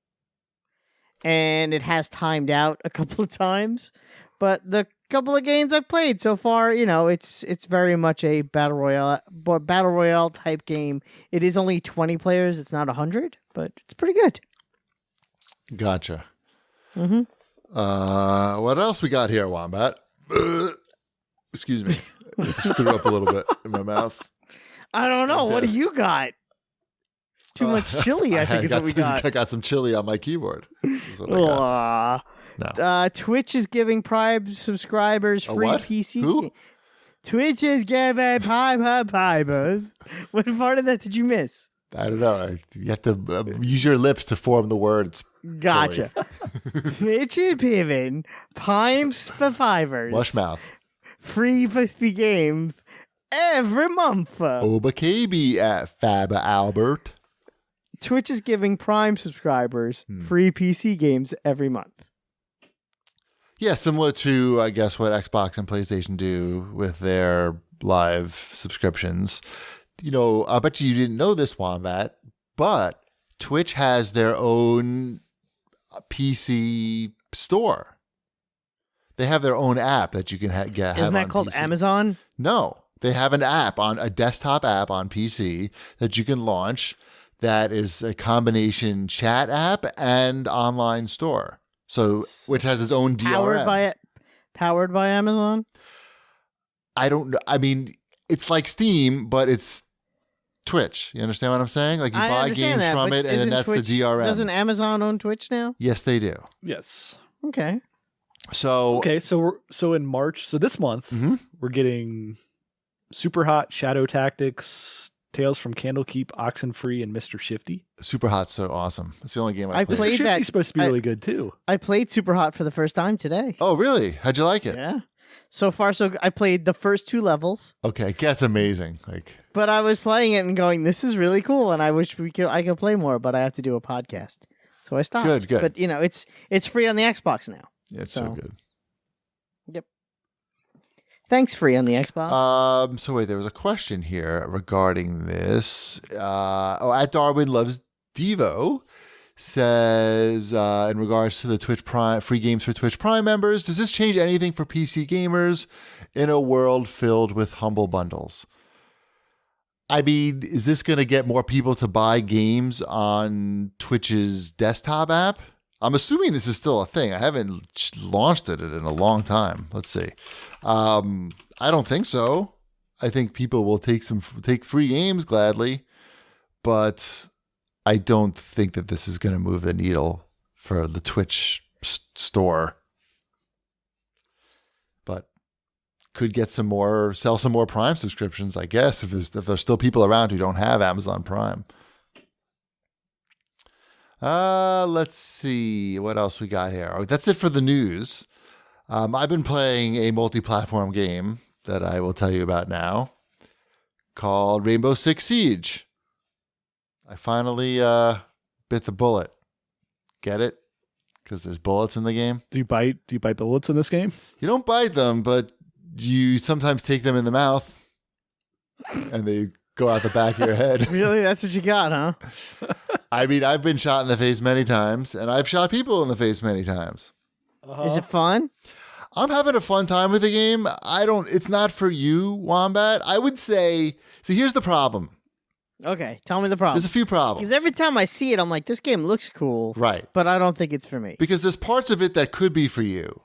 And it has timed out a couple of times. But the couple of games I've played so far, it's very much a battle royale type game. It is only 20 players. It's not 100, but it's pretty good. Gotcha. Mm-hmm. What else we got here, Wombat? Excuse me. I just threw up a little bit in my mouth. I don't know. What do you got? Too much chili, I think is what we got. I got some chili on my keyboard. Is what I got. No. Twitch is giving Prime subscribers free what? PC. Who? Twitch is giving Prime subscribers. What part of that did you miss? I don't know. You have to use your lips to form the words. Gotcha. Twitch is giving Prime subscribers Mushmouth. free PC games every month. Oba KB at Fab Albert. Twitch is giving Prime subscribers free PC games every month. Yeah, similar to, I guess, what Xbox and PlayStation do with their live subscriptions. I bet you didn't know this, Wombat, but Twitch has their own PC store. They have their own app that you can get. Isn't that called PC. Amazon? No, they have an app a desktop app on PC that you can launch. That is a combination chat app and online store. So, which has its own DRM. Powered by Amazon? I don't know. I mean, it's like Steam, but it's Twitch. You understand what I'm saying? Like you buy games from it, and then that's Twitch, the DRM. Doesn't Amazon own Twitch now? Yes, they do. Yes. Okay. So so in March, so this month, we're getting Super Hot, Shadow Tactics, Tales from Candlekeep, Oxenfree, and Mr. Shifty. Super Hot's so awesome. It's the only game I played. played Mr. that. Shifty's supposed to be really good too. I played Super Hot for the first time today. Oh, really? How'd you like it? Yeah. So far, so I played the first 2 levels. Okay, that's amazing. But I was playing it and going, "This is really cool," and I wish I could play more, but I have to do a podcast, so I stopped. Good. But it's free on the Xbox now. It's so good. Yep. Thanks, free on the Xbox. So wait, there was a question here regarding this. At Darwin Loves Devo says, in regards to the Twitch Prime free games for Twitch Prime members, does this change anything for PC gamers in a world filled with humble bundles? I mean, is this going to get more people to buy games on Twitch's desktop app? I'm assuming this is still a thing. I haven't launched it in a long time. Let's see. I don't think so. I think people will take free games gladly, but I don't think that this is going to move the needle for the Twitch store. But could get sell some more Prime subscriptions, I guess, if there's still people around who don't have Amazon Prime. Let's see what else we got here. Oh, that's it for the news. I've been playing a multi-platform game that I will tell you about now called Rainbow Six Siege. I finally bit the bullet. Get it? Because there's bullets in the game. Do you bite bullets in this game? You don't bite them, but you sometimes take them in the mouth and they go out the back of your head. Really? That's what you got, huh? I mean, I've been shot in the face many times, and I've shot people in the face many times. Is it fun? I'm having a fun time with the game. It's not for you, Wombat. I would say, so here's the problem. Okay, tell me the problem. There's a few problems. Because every time I see it, I'm like, this game looks cool. Right. But I don't think it's for me. Because there's parts of it that could be for you.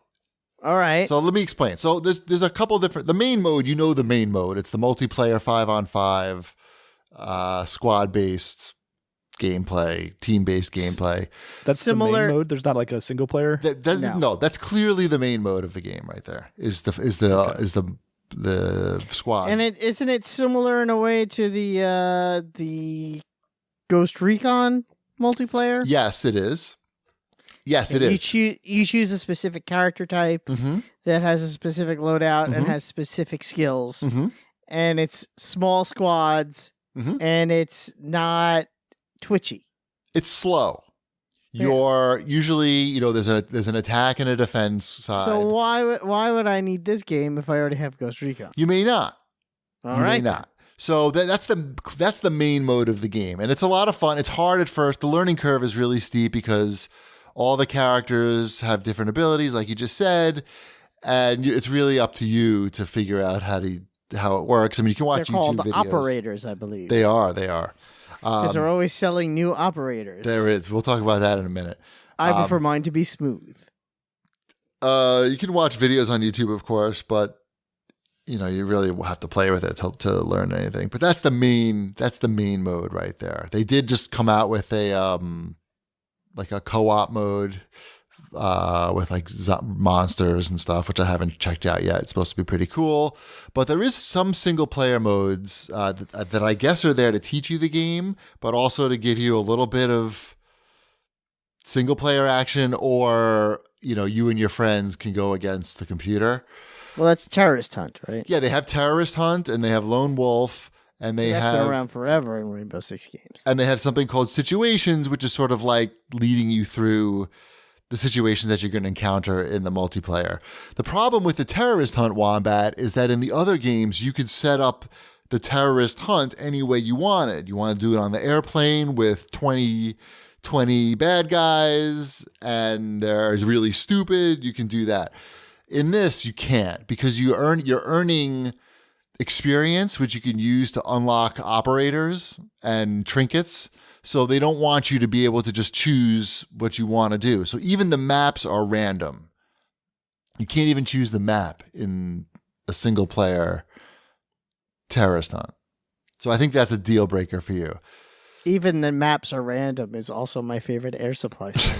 All right. So let me explain. So there's a couple different, the main mode, the main mode. It's the multiplayer 5-on-5 squad-based gameplay, team-based gameplay. That's similar the main mode. There's not like a single player. No, that's clearly the main mode of the game right there. Is the squad. And isn't it similar in a way to the Ghost Recon multiplayer? Yes, it is. Yes, it is. You choose a specific character type that has a specific loadout and has specific skills, and it's small squads, and it's not twitchy. It's slow. You're usually, there's an attack and a defense side. So why would I need this game if I already have Ghost Recon? You may not. All right. You may not. So that's the main mode of the game, and it's a lot of fun. It's hard at first. The learning curve is really steep because all the characters have different abilities, like you just said, and it's really up to you to figure out how it works. I mean, you can watch They're YouTube called videos. operators, I believe. They are. Because they're always selling new operators. There is. We'll talk about that in a minute. I prefer mine to be smooth. You can watch videos on YouTube, of course, but you really will have to play with it to learn anything. But that's the main mode right there. They did just come out with a co-op mode with like monsters and stuff, which I haven't checked out yet. It's supposed to be pretty cool. But there is some single player modes that I guess are there to teach you the game, but also to give you a little bit of single player action, or you and your friends can go against the computer. Well, that's Terrorist Hunt, right? Yeah, they have Terrorist Hunt and they have Lone Wolf, and that's been around forever in Rainbow Six games. And they have something called Situations, which is sort of like leading you through the situations that you're going to encounter in the multiplayer. The problem with the Terrorist Hunt, Wombat, is that in the other games, you could set up the Terrorist Hunt any way you wanted. You want to do it on the airplane with 20 bad guys, and they're really stupid. You can do that. In this, you can't, because you're earning experience, which you can use to unlock operators and trinkets. So they don't want you to be able to just choose what you want to do. So even the maps are random. You can't even choose the map in a single player Terrorist Hunt. So I think that's a deal breaker for you. Even the maps are random is also my favorite air supply site.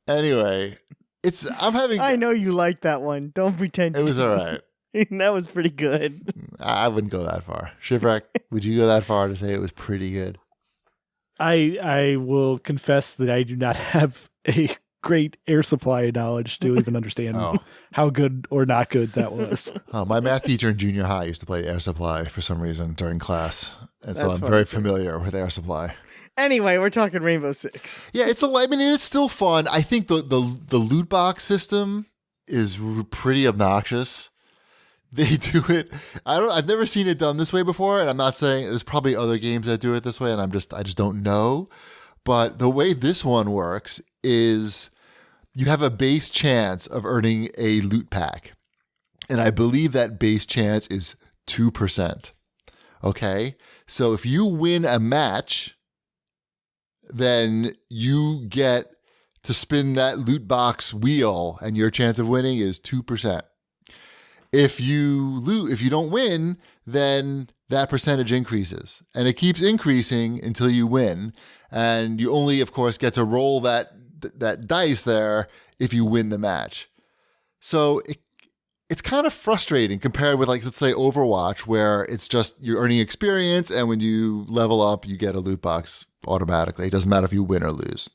Anyway, I know you like that one. Don't pretend. It was all right. That was pretty good. I wouldn't go that far. Shipwreck, would you go that far to say it was pretty good? I will confess that I do not have a great air supply knowledge to even understand how good or not good that was. My math teacher in junior high used to play air supply for some reason during class. And so I'm very familiar with air supply. Anyway, we're talking Rainbow Six. Yeah, it's still fun. I think the loot box system is pretty obnoxious. They do it. I've never seen it done this way before, and I'm not saying there's probably other games that do it this way, and I just don't know. But the way this one works is you have a base chance of earning a loot pack. And I believe that base chance is 2%. Okay? So if you win a match, then you get to spin that loot box wheel, and your chance of winning is 2%. If you don't win, then that percentage increases, and it keeps increasing until you win. And you only, of course, get to roll that dice there if you win the match. So it's kind of frustrating compared with, like, let's say Overwatch, where it's just you're earning experience, and when you level up, you get a loot box automatically. It doesn't matter if you win or lose.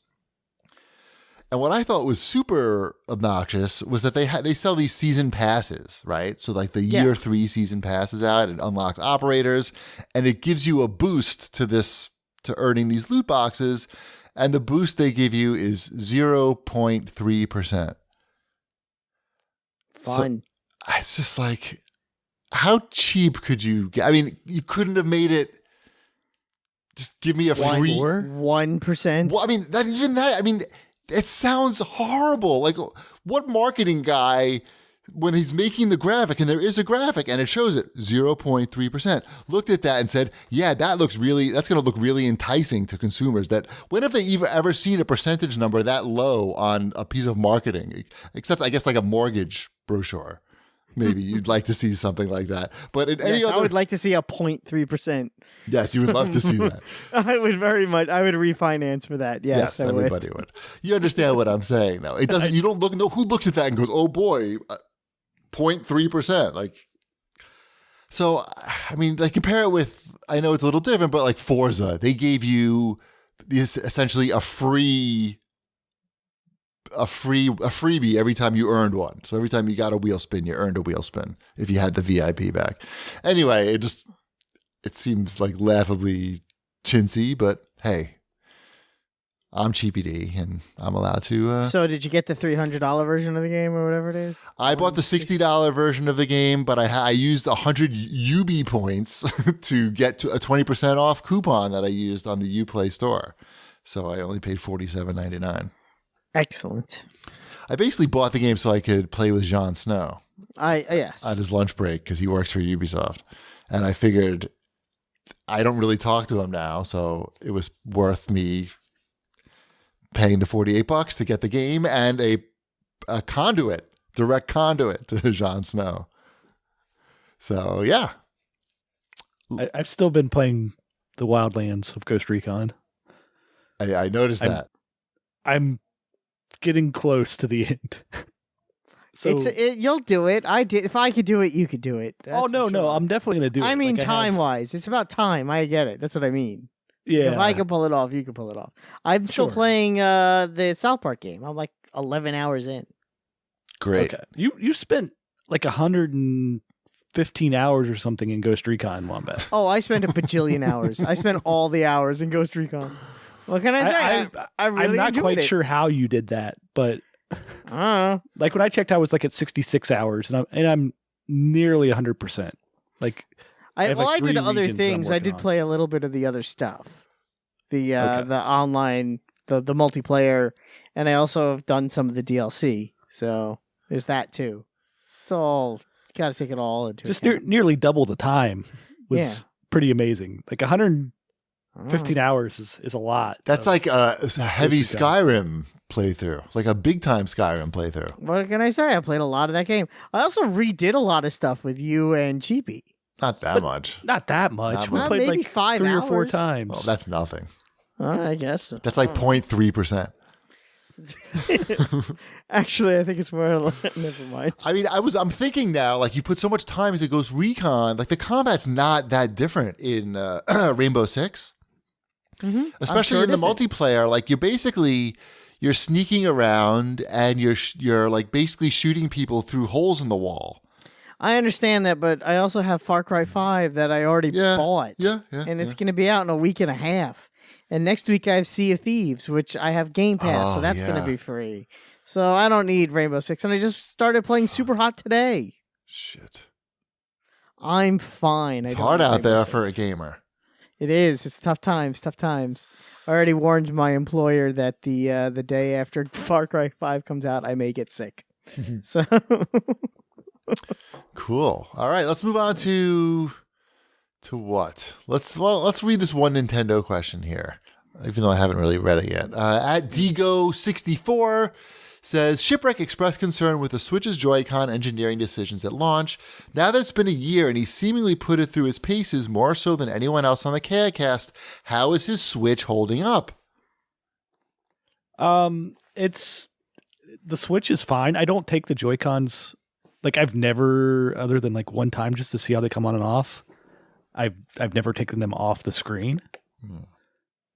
And what I thought was super obnoxious was that they sell these season passes, right? So like the year 3 season passes out, it unlocks operators, and it gives you a boost to earning these loot boxes, and the boost they give you is 0.3%. Fun. So it's just like, how cheap could you get? I mean, you couldn't have made it. Just give me a free 1%. Well, I mean, it sounds horrible. Like, what marketing guy, when he's making the graphic, and there is a graphic and it shows it 0.3%, looked at that and said, yeah, that's going to look really enticing to consumers. That when have they ever seen a percentage number that low on a piece of marketing? Except, I guess, like a mortgage brochure. Maybe you'd like to see something like that. But in any other, I would like to see a 0.3%. Yes, you would love to see that. I would very much. I would refinance for that. Yes, everybody would. You understand what I'm saying, though. It doesn't. You don't look. No, who looks at that and goes, "Oh boy, 0.3%." Like, so I mean, like, compare it with. I know it's a little different, but like Forza, they gave you essentially a freebie every time you earned one. So every time you got a wheel spin, you earned a wheel spin if you had the VIP back. Anyway, it seems like laughably chintzy, but hey, I'm Cheapy D and I'm allowed to. So did you get the $300 version of the game or whatever it is? I bought the $60 version of the game, but I used 100 UB points to get to a 20% off coupon that I used on the Uplay store. So I only paid $47.99. Excellent. I basically bought the game so I could play with Jon Snow. Yes. On his lunch break, because he works for Ubisoft. And I figured I don't really talk to him now, so it was worth me paying the $48 to get the game and a direct conduit to Jon Snow. So, yeah. I've still been playing the Wildlands of Ghost Recon. I noticed that. I'm getting close to the end. So you'll do it. I did. If I could do it, you could do it. No, I'm definitely gonna do it. I mean, time-wise, it's about time. I get it. That's what I mean. Yeah. If I can pull it off, you can pull it off. I'm still playing the South Park game. I'm like 11 hours in. Great. Okay. You spent like 115 hours or something in Ghost Recon, Wombat. Oh, I spent a bajillion hours. I spent all the hours in Ghost Recon. What can I say? I'm not quite sure how you did that, but like when I checked, I was like at 66 hours, and I'm nearly 100%. Like, I did other things. I did play a little bit of the other stuff, the online, the multiplayer, and I also have done some of the DLC. So there's that too. It's all, you got to take it all into account. Nearly double the time was pretty amazing. Like 115 hours is a lot. That's like a heavy Skyrim playthrough, like a big time Skyrim playthrough. What can I say? I played a lot of that game. I also redid a lot of stuff with you and Cheapy. Not that much. Not that much. We played maybe like 5 3 hours. or 4 times. Well, that's nothing. I guess. That's like 0.3%. Actually, I think it's more. Never mind. I mean, I'm thinking now, like, you put so much time into Ghost Recon, like the combat's not that different in Rainbow Six. Mm-hmm. Especially in the multiplayer, like you're sneaking around and you're like basically shooting people through holes in the wall. I understand that, but I also have Far Cry 5 that I already bought. Yeah. And it's going to be out in a week and a half. And next week I have Sea of Thieves, which I have Game Pass, so that's going to be free. So I don't need Rainbow Six. And I just started playing Super Hot today. Shit. I'm fine. It's hard out there for a gamer. It is. It's tough times. I already warned my employer that the day after Far Cry 5 comes out, I may get sick. So cool. All right, let's move on to what? Let's read this one Nintendo question here, even though I haven't really read it yet. At Digo64 says, Shipwreck expressed concern with the Switch's Joy-Con engineering decisions at launch. Now that it's been a year and he seemingly put it through his paces more so than anyone else on the CAGcast, how is his Switch holding up? It's the Switch is fine. I don't take the Joy-Cons, like I've never, other than like one time just to see how they come on and off. I've never taken them off the screen.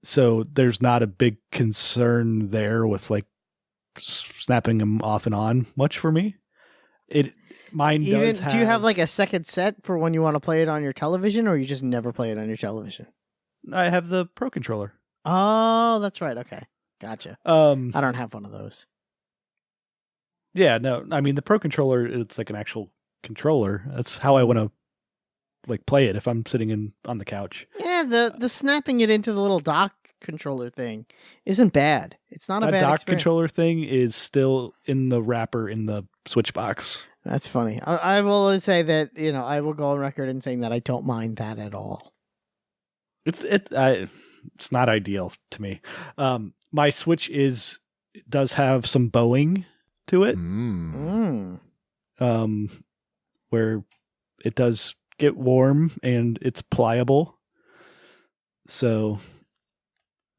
So there's not a big concern there with like snapping them off and on much for me. Mine does have... Do you have like a second set for when you want to play it on your television, or you just never play it on your television? I have the Pro Controller. Oh, that's right. Okay. Gotcha. I don't have one of those. Yeah, no. I mean, the Pro Controller, it's like an actual controller. That's how I want to like play it if I'm sitting on the couch. Yeah, the snapping it into the little dock controller thing isn't bad. It's not a bad dock experience. Controller thing is still in the wrapper in the Switch box. That's funny. I will say that, I will go on record in saying that I don't mind that at all. It's not ideal to me. My Switch does have some bowing to it. Where it does get warm and it's pliable. So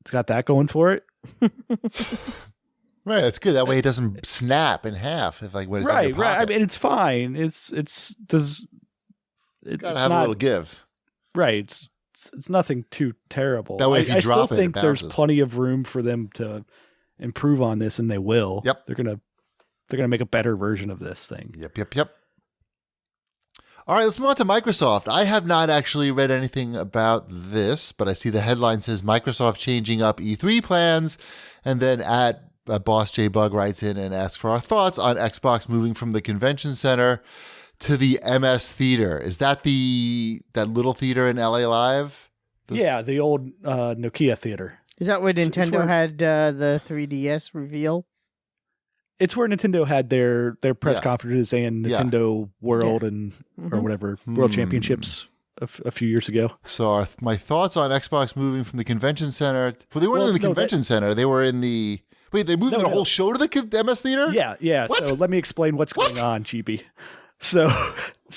it's got that going for it. Right, that's good. That way it doesn't snap in half. If like when it's in your right. I pocket. mean, it's fine. It's gotta have a little give. Right. It's nothing too terrible. That way, if you drop I it, still think it there's bounces. plenty of room for them to improve on this, and they will. Yep. They're gonna make a better version of this thing. Yep. All right, let's move on to Microsoft. I have not actually read anything about this, but I see the headline says Microsoft changing up E3 plans, and then Boss J Bug writes in and asks for our thoughts on Xbox moving from the convention center to the MS Theater. Is that that little theater in LA Live? Yeah, the old Nokia theater. Is that where Nintendo had the 3DS reveal? It's where Nintendo had their press conferences and Nintendo World or whatever World Championships a few years ago. So my thoughts on Xbox moving from the convention center. Well, they weren't in the convention center. They were in the. Wait, they moved the whole show to the MS Theater? Yeah. What? So let me explain what's going on, Cheapy. So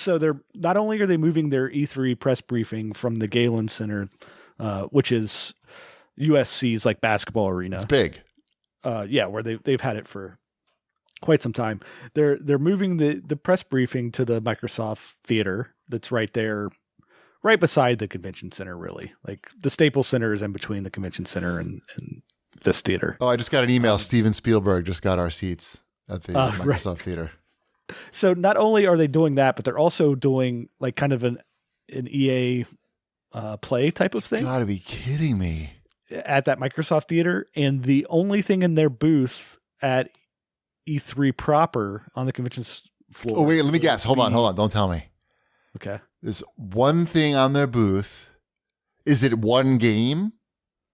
they're not only are they moving their E3 press briefing from the Galen Center, which is USC's like basketball arena. It's big. Where they've had it for quite some time. They're moving the press briefing to the Microsoft Theater that's right there, right beside the convention center, really. Like the Staples Center is in between the convention center and this theater. Oh, I just got an email. Steven Spielberg just got our seats at the Microsoft Theater. So not only are they doing that, but they're also doing like kind of an EA play type of thing. You gotta be kidding me. At that Microsoft Theater. And the only thing in their booth at E3 proper on the convention floor. Oh, wait, let me guess. Hold on. Don't tell me. Okay. There's one thing on their booth. Is it one game?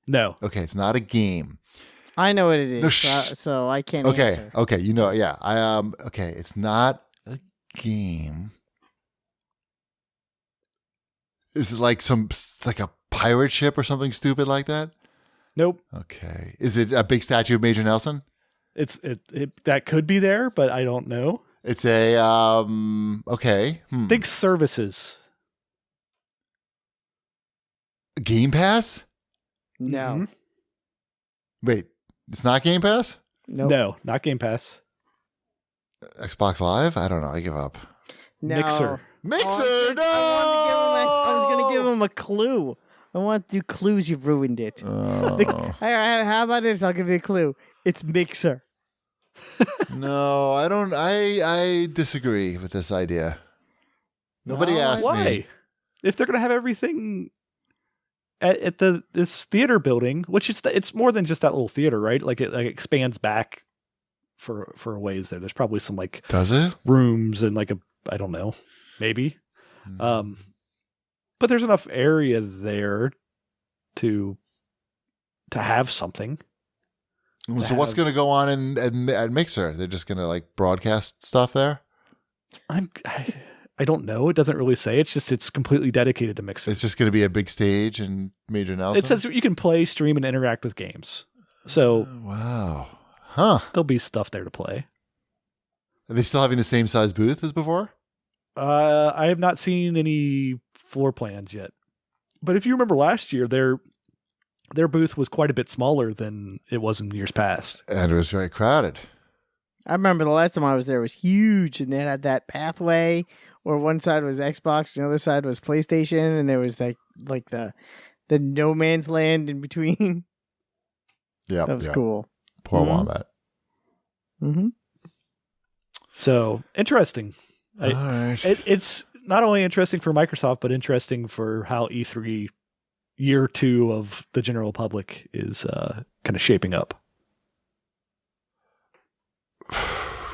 No. Okay, it's not a game. I know what it is, No, so I can't answer. Okay, okay, it's not a game. Is it like a pirate ship or something stupid like that? Nope. Okay. Is it a big statue of Major Nelson? It that could be there, but I don't know. It's a okay. Think services. Game Pass? No. Mm-hmm. Wait, it's not Game Pass? Nope. No, not Game Pass. Xbox Live? I don't know. I give up. No. Mixer. Mixer, no! I was going to give him a clue. I want to do clues. You've ruined it. Oh. How about this? I'll give you a clue. It's Mixer. No, I don't. I disagree with this idea. Nobody asked Why? me. If they're going to have everything at this theater building, which it's more than just that little theater, right? Like it expands back for a ways there. There's probably some like Does it? rooms and like I don't know, maybe. But there's enough area there to have something. So what's going to go on at Mixer? They're just going to like broadcast stuff there? I don't know. It doesn't really say. It's completely dedicated to Mixer. It's just going to be a big stage in Major Nelson? It says you can play, stream, and interact with games. So wow. Huh. There'll be stuff there to play. Are they still having the same size booth as before? I have not seen any floor plans yet. But if you remember last year, their booth was quite a bit smaller than it was in years past. And it was very crowded. I remember the last time I was there was huge, and they had that pathway where one side was Xbox, the other side was PlayStation, and there was like the no man's land in between. Yeah, that was cool. Poor Wombat. Mm-hmm. So interesting. All right. It's not only interesting for Microsoft, but interesting for how E3 year 2 of the general public is kind of shaping up.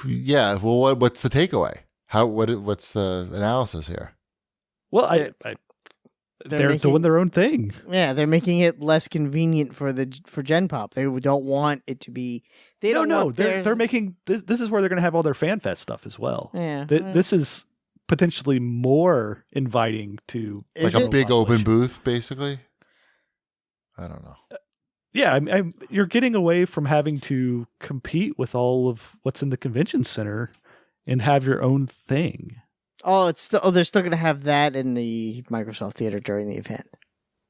Yeah. Well, what's the takeaway? What's the analysis here? Well, they're doing their own thing. Yeah, they're making it less convenient for Gen Pop. They don't want it to be. They're making this. This is where they're going to have all their FanFest stuff as well. Yeah, this is potentially more inviting to like a big open booth, basically. I don't know. Yeah, you're getting away from having to compete with all of what's in the convention center and have your own thing. Oh, they're still going to have that in the Microsoft Theater during the event.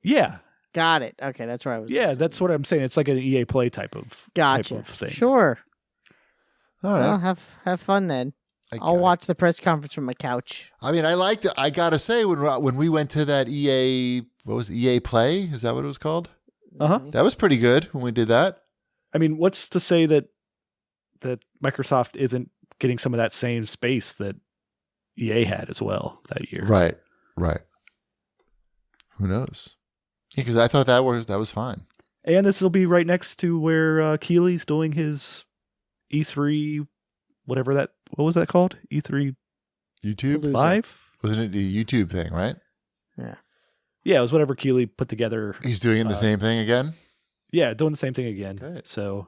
Yeah. Got it. Okay, that's where I was. Yeah, that's what I'm saying. It's like an EA Play type of thing. Sure. All right. Well, have fun then. I'll watch the press conference from my couch. I mean, I liked it. I gotta say, when we went to that EA, what was it, EA Play? Is that what it was called? Uh-huh. That was pretty good when we did that. I mean, what's to say that Microsoft isn't getting some of that same space that EA had as well that year? Right. Who knows? Yeah, because I thought that was fine. And this will be right next to where Keeley's doing his E3, what was that called? E3 YouTube Live? Wasn't it the YouTube thing, right? Yeah. Yeah, it was whatever Keeley put together. He's doing the same thing again? Yeah, doing the same thing again. Great. So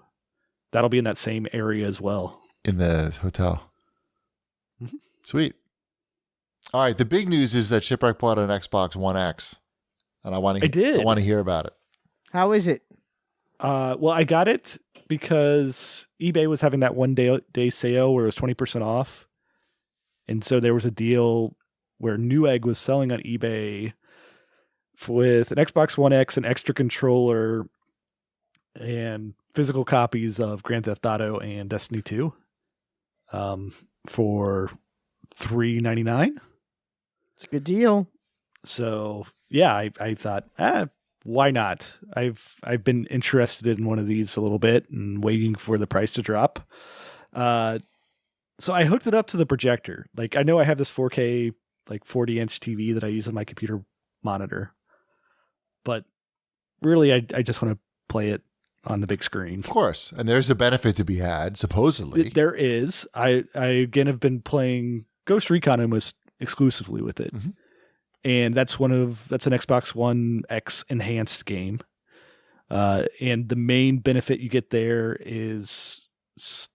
that'll be in that same area as well. In the hotel. Mm-hmm. Sweet. All right, the big news is that Shipwreck bought an Xbox One X. And I want to hear about it. How is it? Well, I got it because eBay was having that 1 day sale where it was 20% off. And so there was a deal where Newegg was selling on eBay with an Xbox One X, an extra controller, and physical copies of Grand Theft Auto and Destiny 2 for $3.99. It's a good deal. So yeah, I thought, why not? I've been interested in one of these a little bit and waiting for the price to drop. So I hooked it up to the projector. Like, I know I have this 4K, like 40-inch TV that I use on my computer monitor, but really I just want to play it on the big screen. Of course. And there's a benefit to be had, supposedly. There is. I again have been playing Ghost Recon almost exclusively with it. Mm-hmm. And that's an Xbox One X enhanced game. And the main benefit you get there is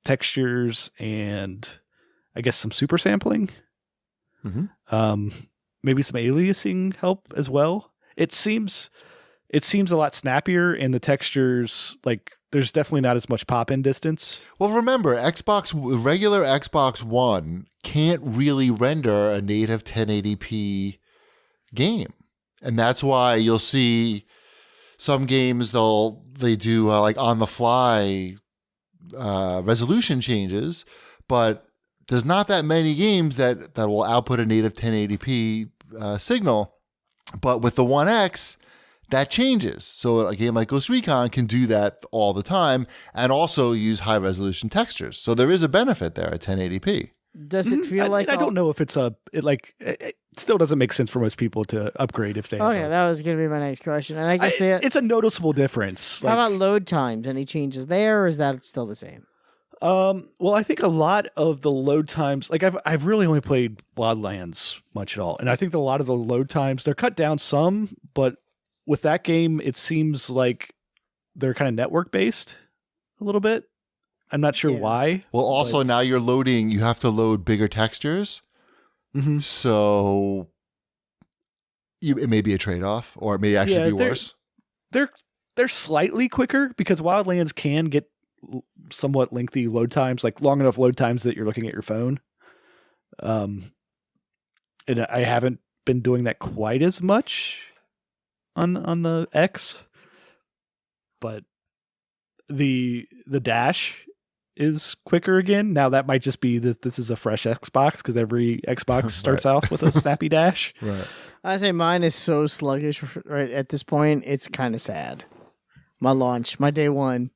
textures and I guess some super sampling. Mm-hmm. Maybe some aliasing help as well. It seems a lot snappier, and the textures, like, there's definitely not as much pop-in distance. Well, remember, regular Xbox One can't really render a native 1080p game, and that's why you'll see some games they do like on the fly resolution changes, but there's not that many games that will output a native 1080p signal. But with the One X, that changes. So a game like Ghost Recon can do that all the time and also use high resolution textures. So there is a benefit there at 1080p. Does it feel like I don't know if it's it still doesn't make sense for most people to upgrade if they. Oh yeah, that was going to be my next question, and I guess it's a noticeable difference. How about load times? Any changes there, or is that still the same? Well, I think a lot of the load times, like I've really only played Wildlands much at all, and I think that a lot of the load times they're cut down some, but with that game, it seems like they're kind of network based a little bit. I'm not sure why. Well, also now you have to load bigger textures. Mm-hmm. So it may be a trade-off, or it may actually be worse. They're slightly quicker because Wildlands can get somewhat lengthy load times, like long enough load times that you're looking at your phone. And I haven't been doing that quite as much on the X, but the dash is quicker again. Now that might just be that this is a fresh Xbox because every Xbox starts off with a snappy dash. Right. I say mine is so sluggish right at this point. It's kind of sad. My day one.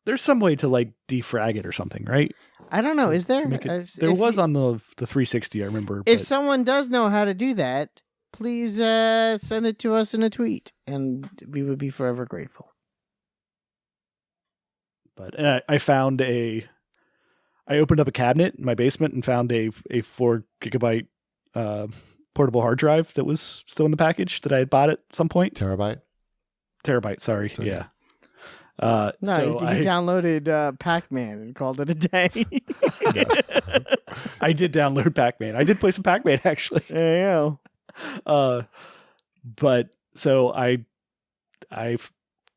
There's some way to like defrag it or something, right? I don't know. Is there? There was on the 360. I remember. If someone does know how to do that, please send it to us in a tweet, and we would be forever grateful. But I found I opened up a cabinet in my basement and found a 4 gigabyte portable hard drive that was still in the package that I had bought at some point. Terabyte, sorry. Okay. Yeah. No, he downloaded Pac-Man and called it a day. I did download Pac-Man. I did play some Pac-Man actually. There you go. But so I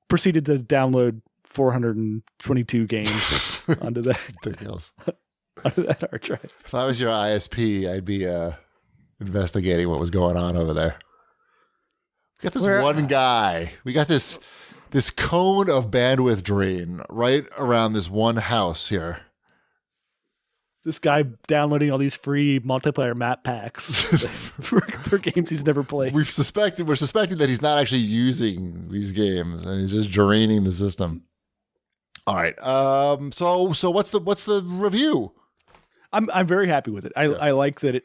proceeded to download 422 games onto that. Ridiculous. Onto that hard drive. If I was your ISP, I'd be investigating what was going on over there. We got this one guy. We got this cone of bandwidth drain right around this one house here. This guy downloading all these free multiplayer map packs for games he's never played. We're suspecting that he's not actually using these games and he's just draining the system. All right. So what's the review? I'm very happy with it. I like that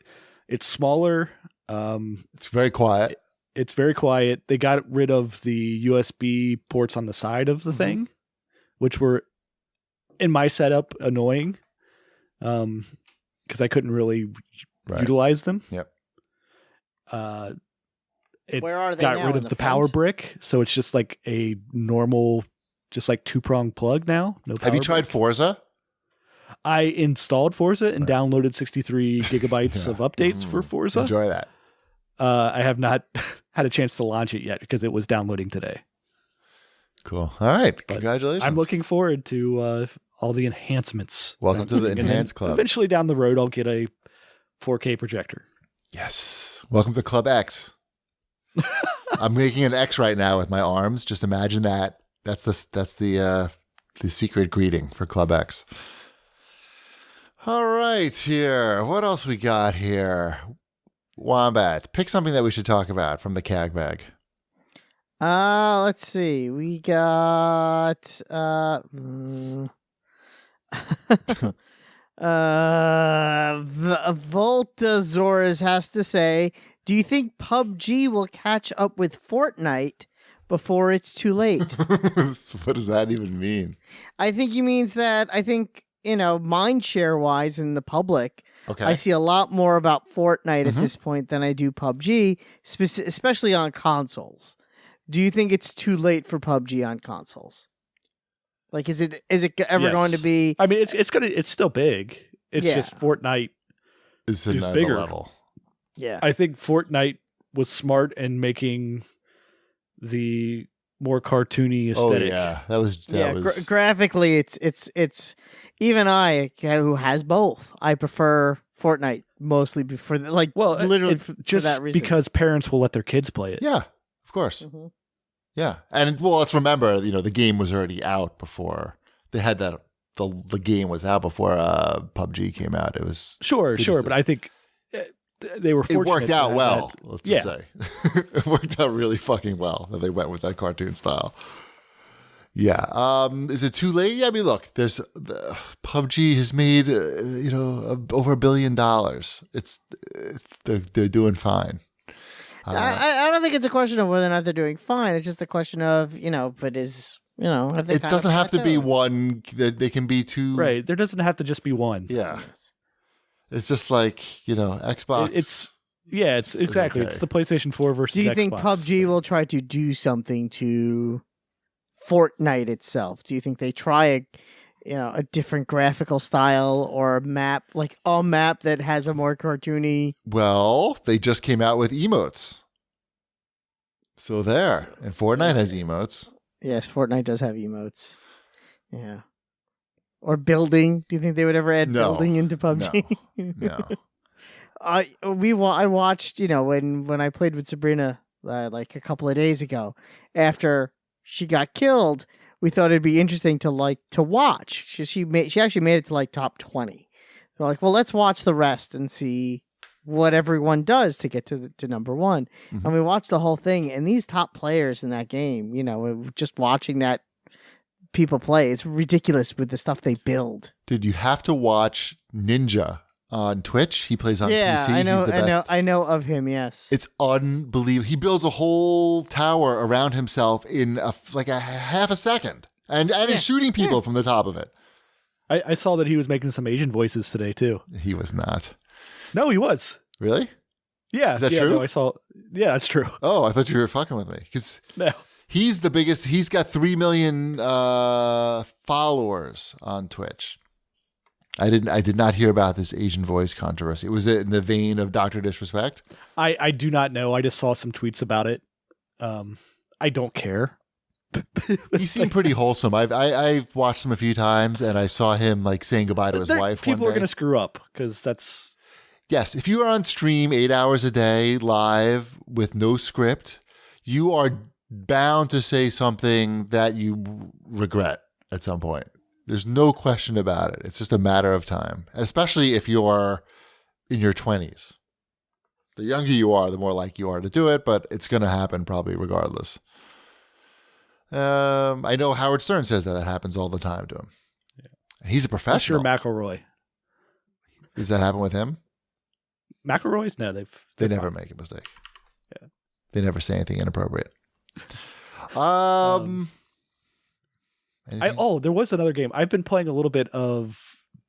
it's smaller. It's very quiet. It's very quiet. They got rid of the USB ports on the side of the thing, which were in my setup annoying. Because I couldn't really utilize them. Yep. Where are they got now, rid in of the power front? brick, so it's just like a normal, just like 2-prong plug now. No power Have you tried brick. Forza? I installed Forza and downloaded 63 gigabytes of updates for Forza. Enjoy that. I have not had a chance to launch it yet because it was downloading today. Cool. All right. But Congratulations. I'm looking forward to all the enhancements. Welcome to the And then Enhanced Club. Eventually down the road, I'll get a 4K projector. Yes. Welcome to Club X. I'm making an X right now with my arms. Just imagine that. That's the secret greeting for Club X. All right, here. What else we got here? Wombat, pick something that we should talk about from the CAG bag. Let's see. We got Voltasaurus has to say, do you think PUBG will catch up with Fortnite before it's too late? What does that even mean? I think he means that mind share wise in the public, Okay. I see a lot more about Fortnite at this point than I do PUBG, especially on consoles. Do you think it's too late for PUBG on consoles? Like, is it ever going to be? I mean, it's still big. It's just Fortnite is bigger level. Yeah, I think Fortnite was smart in making the more cartoony aesthetic. Oh yeah, that was graphically, it's even I who has both. I prefer Fortnite mostly before literally it's for just that reason. because parents will let their kids play it. Yeah, of course. Mhm. Yeah, and let's remember, the game was already out before they had that. The game was out before PUBG came out. It was Sure, but I think they were fortunate. It worked out to well. have Let's just say it worked out really fucking well that they went with that cartoon style. Yeah. Is it too late? Yeah. I mean, look, PUBG has made over $1 billion. They're doing fine. I don't think it's a question of whether or not they're doing fine. It's just a question of, but have they It doesn't have to be plateaued? one. They can be two. Right. There doesn't have to just be one. Yeah. Yes. It's just like, Xbox. It's exactly. okay. It's the PlayStation 4 versus Do you think Xbox PUBG thing. will try to do something to Fortnite itself? Do you think they try a different graphical style or a map that has a more cartoony? Well, they just came out with emotes. So there. And Fortnite has emotes. Yes, Fortnite does have emotes. Yeah. Or building. Do you think they would ever add No. building into PUBG? No. I watched, when I played with Sabrina like a couple of days ago after she got killed, we thought it'd be interesting to watch. She actually made it to like top 20. We're like, well, let's watch the rest and see what everyone does to get to number one. Mhm. And we watched the whole thing, and these top players in that game, just watching that people play, it's ridiculous with the stuff they build. Dude, you have to watch Ninja on Twitch. He plays on Yeah, PC. I know, He's the best. I know of him. Yes, It's unbelievable. He builds a whole tower around himself in a half a second, and is shooting people from the top of it. I saw that he was making some Asian voices today too. He was not. No, he was. Really? Yeah. Is that yeah, true? No, I saw. Yeah, that's true. Oh, I thought you were fucking with me because No. he's the biggest. He's got 3 million followers on Twitch. I did not hear about this Asian voice controversy. Was it in the vein of Dr. Disrespect? I do not know. I just saw some tweets about it. I don't care. He seemed pretty wholesome. I've watched him a few times, and I saw him like saying goodbye to his wife. People one are day. going to screw up because that's. Yes, if you are on stream 8 hours a day live with no script, you are bound to say something that you regret at some point. There's no question about it. It's just a matter of time, especially if you're in your 20s. The younger you are, the more likely you are to do it, but it's going to happen probably regardless. I know Howard Stern says that happens all the time to him. Yeah. He's a I'm professional. sure McElroy. Does that happen with him? McElroy's? No, They never make a mistake. Yeah. They never say anything inappropriate. There was another game. I've been playing a little bit of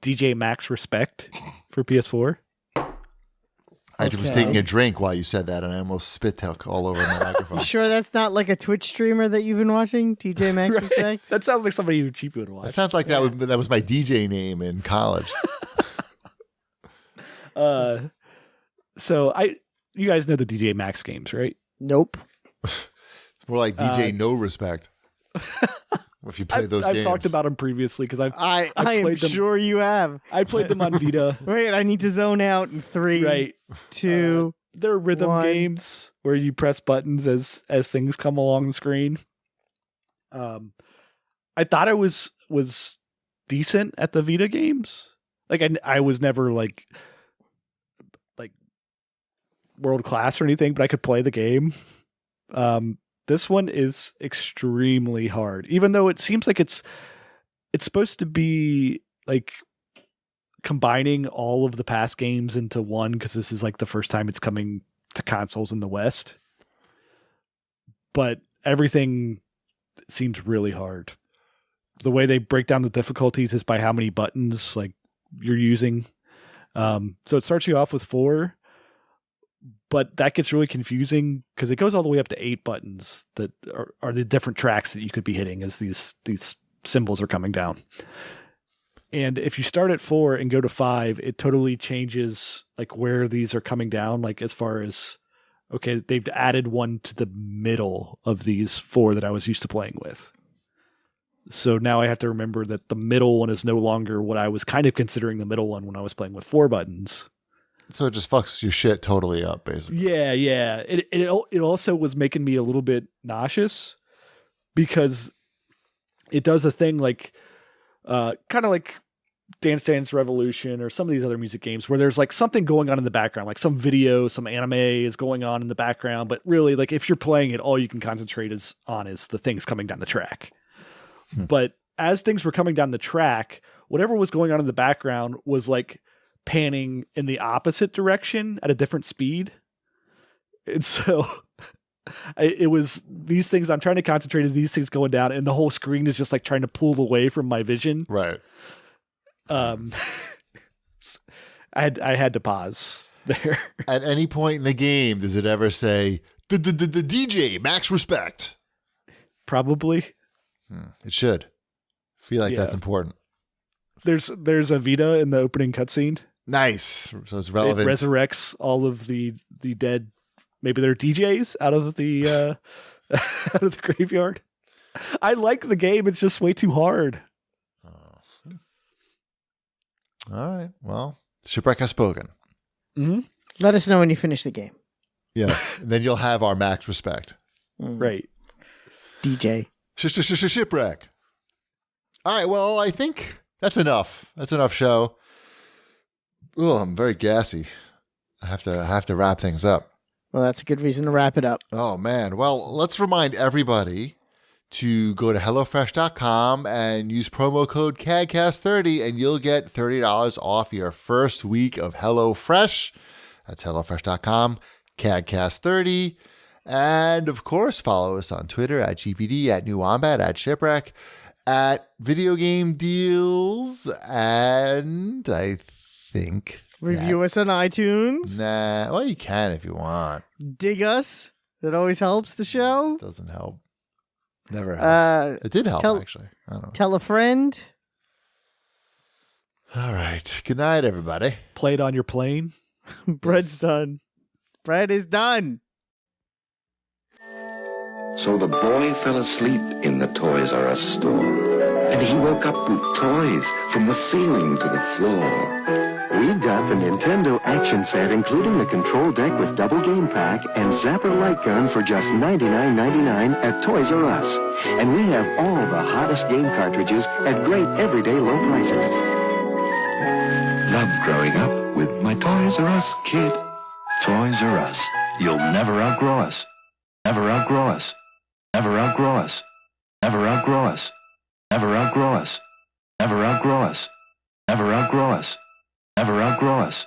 DJ Max Respect for PS4. I was Okay. taking a drink while you said that, and I almost spit out all over my microphone. You sure that's not like a Twitch streamer that you've been watching? DJ Max Right. Respect? That sounds like somebody who cheap would That watch. sounds like that was my DJ name in college. So you guys know the DJ Max games, right? Nope. It's more like DJ No Respect. If you play those I've games. talked about them previously because I am played them- sure you have. I played them on Vita. Wait, I need to zone out in 3, Right. 2. They're rhythm 1. games where you press buttons as things come along the screen. I thought I was decent at the Vita games. Like I was never like world class or anything, but I could play the game. This one is extremely hard, even though it seems like it's supposed to be like combining all of the past games into one because this is like the first time it's coming to consoles in the West. But everything seems really hard. The way they break down the difficulties is by how many buttons like you're using. So it starts you off with 4, but that gets really confusing because it goes all the way up to 8 buttons that are the different tracks that you could be hitting as these symbols are coming down. And if you start at 4 and go to 5, it totally changes like where these are coming down. Like as far as, okay, they've added one to the middle of these 4 that I was used to playing with. So now I have to remember that the middle one is no longer what I was kind of considering the middle one when I was playing with 4 buttons. So it just fucks your shit totally up, basically. Yeah. It also was making me a little bit nauseous because it does a thing like kind of like Dance Dance Revolution or some of these other music games where there's like something going on in the background, like some video, some anime is going on in the background, but really like if you're playing it, all you can concentrate on is the things coming down the track. But as things were coming down the track, whatever was going on in the background was like panning in the opposite direction at a different speed. And so it was these things, I'm trying to concentrate on these things going down, and the whole screen is just like trying to pull away from my vision. Right. I had to pause there. At any point in the game, does it ever say, the DJ, max respect? Probably. It should. Feel like Yeah. that's important. There's a Vita in the opening cutscene. Nice. So it's relevant. It resurrects all of the dead. Maybe they're DJs out of the out of the graveyard. I like the game. It's just way too hard. All right. Well, Shipwreck has spoken. Mm-hmm. Let us know when you finish the game. Yes. And then you'll have our max respect. Right. DJ. Shipwreck. All right. Well, I think that's enough. That's enough show. Oh, I'm very gassy. I have to wrap things up. Well, that's a good reason to wrap it up. Oh, man. Well, let's remind everybody to go to HelloFresh.com and use promo code CAGcast30 and you'll get $30 off your first week of HelloFresh. That's HelloFresh.com, CAGcast30. And, of course, follow us on Twitter at GPD, at New Wombat, at Shipwreck, at Video Game Deals, and I think... Review us on iTunes. Nah, well, you can if you want. Dig us. That always helps the show. Doesn't help. Never helped. It did help, tell- actually. I don't know. Tell a friend. All right. Good night, everybody. Play it on your plane. Bread's done. Bread is done. So the boy fell asleep in the Toys R Us store. And he woke up with toys from the ceiling to the floor. We've got the Nintendo action set, including the control deck with double game pack and Zapper light gun for just $99.99 at Toys R Us. And we have all the hottest game cartridges at great everyday low prices. Love growing up with my Toys R Us kid. Toys R Us. You'll never outgrow us. Never outgrow us. Never outgrow us. Never outgrow us. Never outgrow us. Never outgrow us. Never outgrow us. Never outgrow us.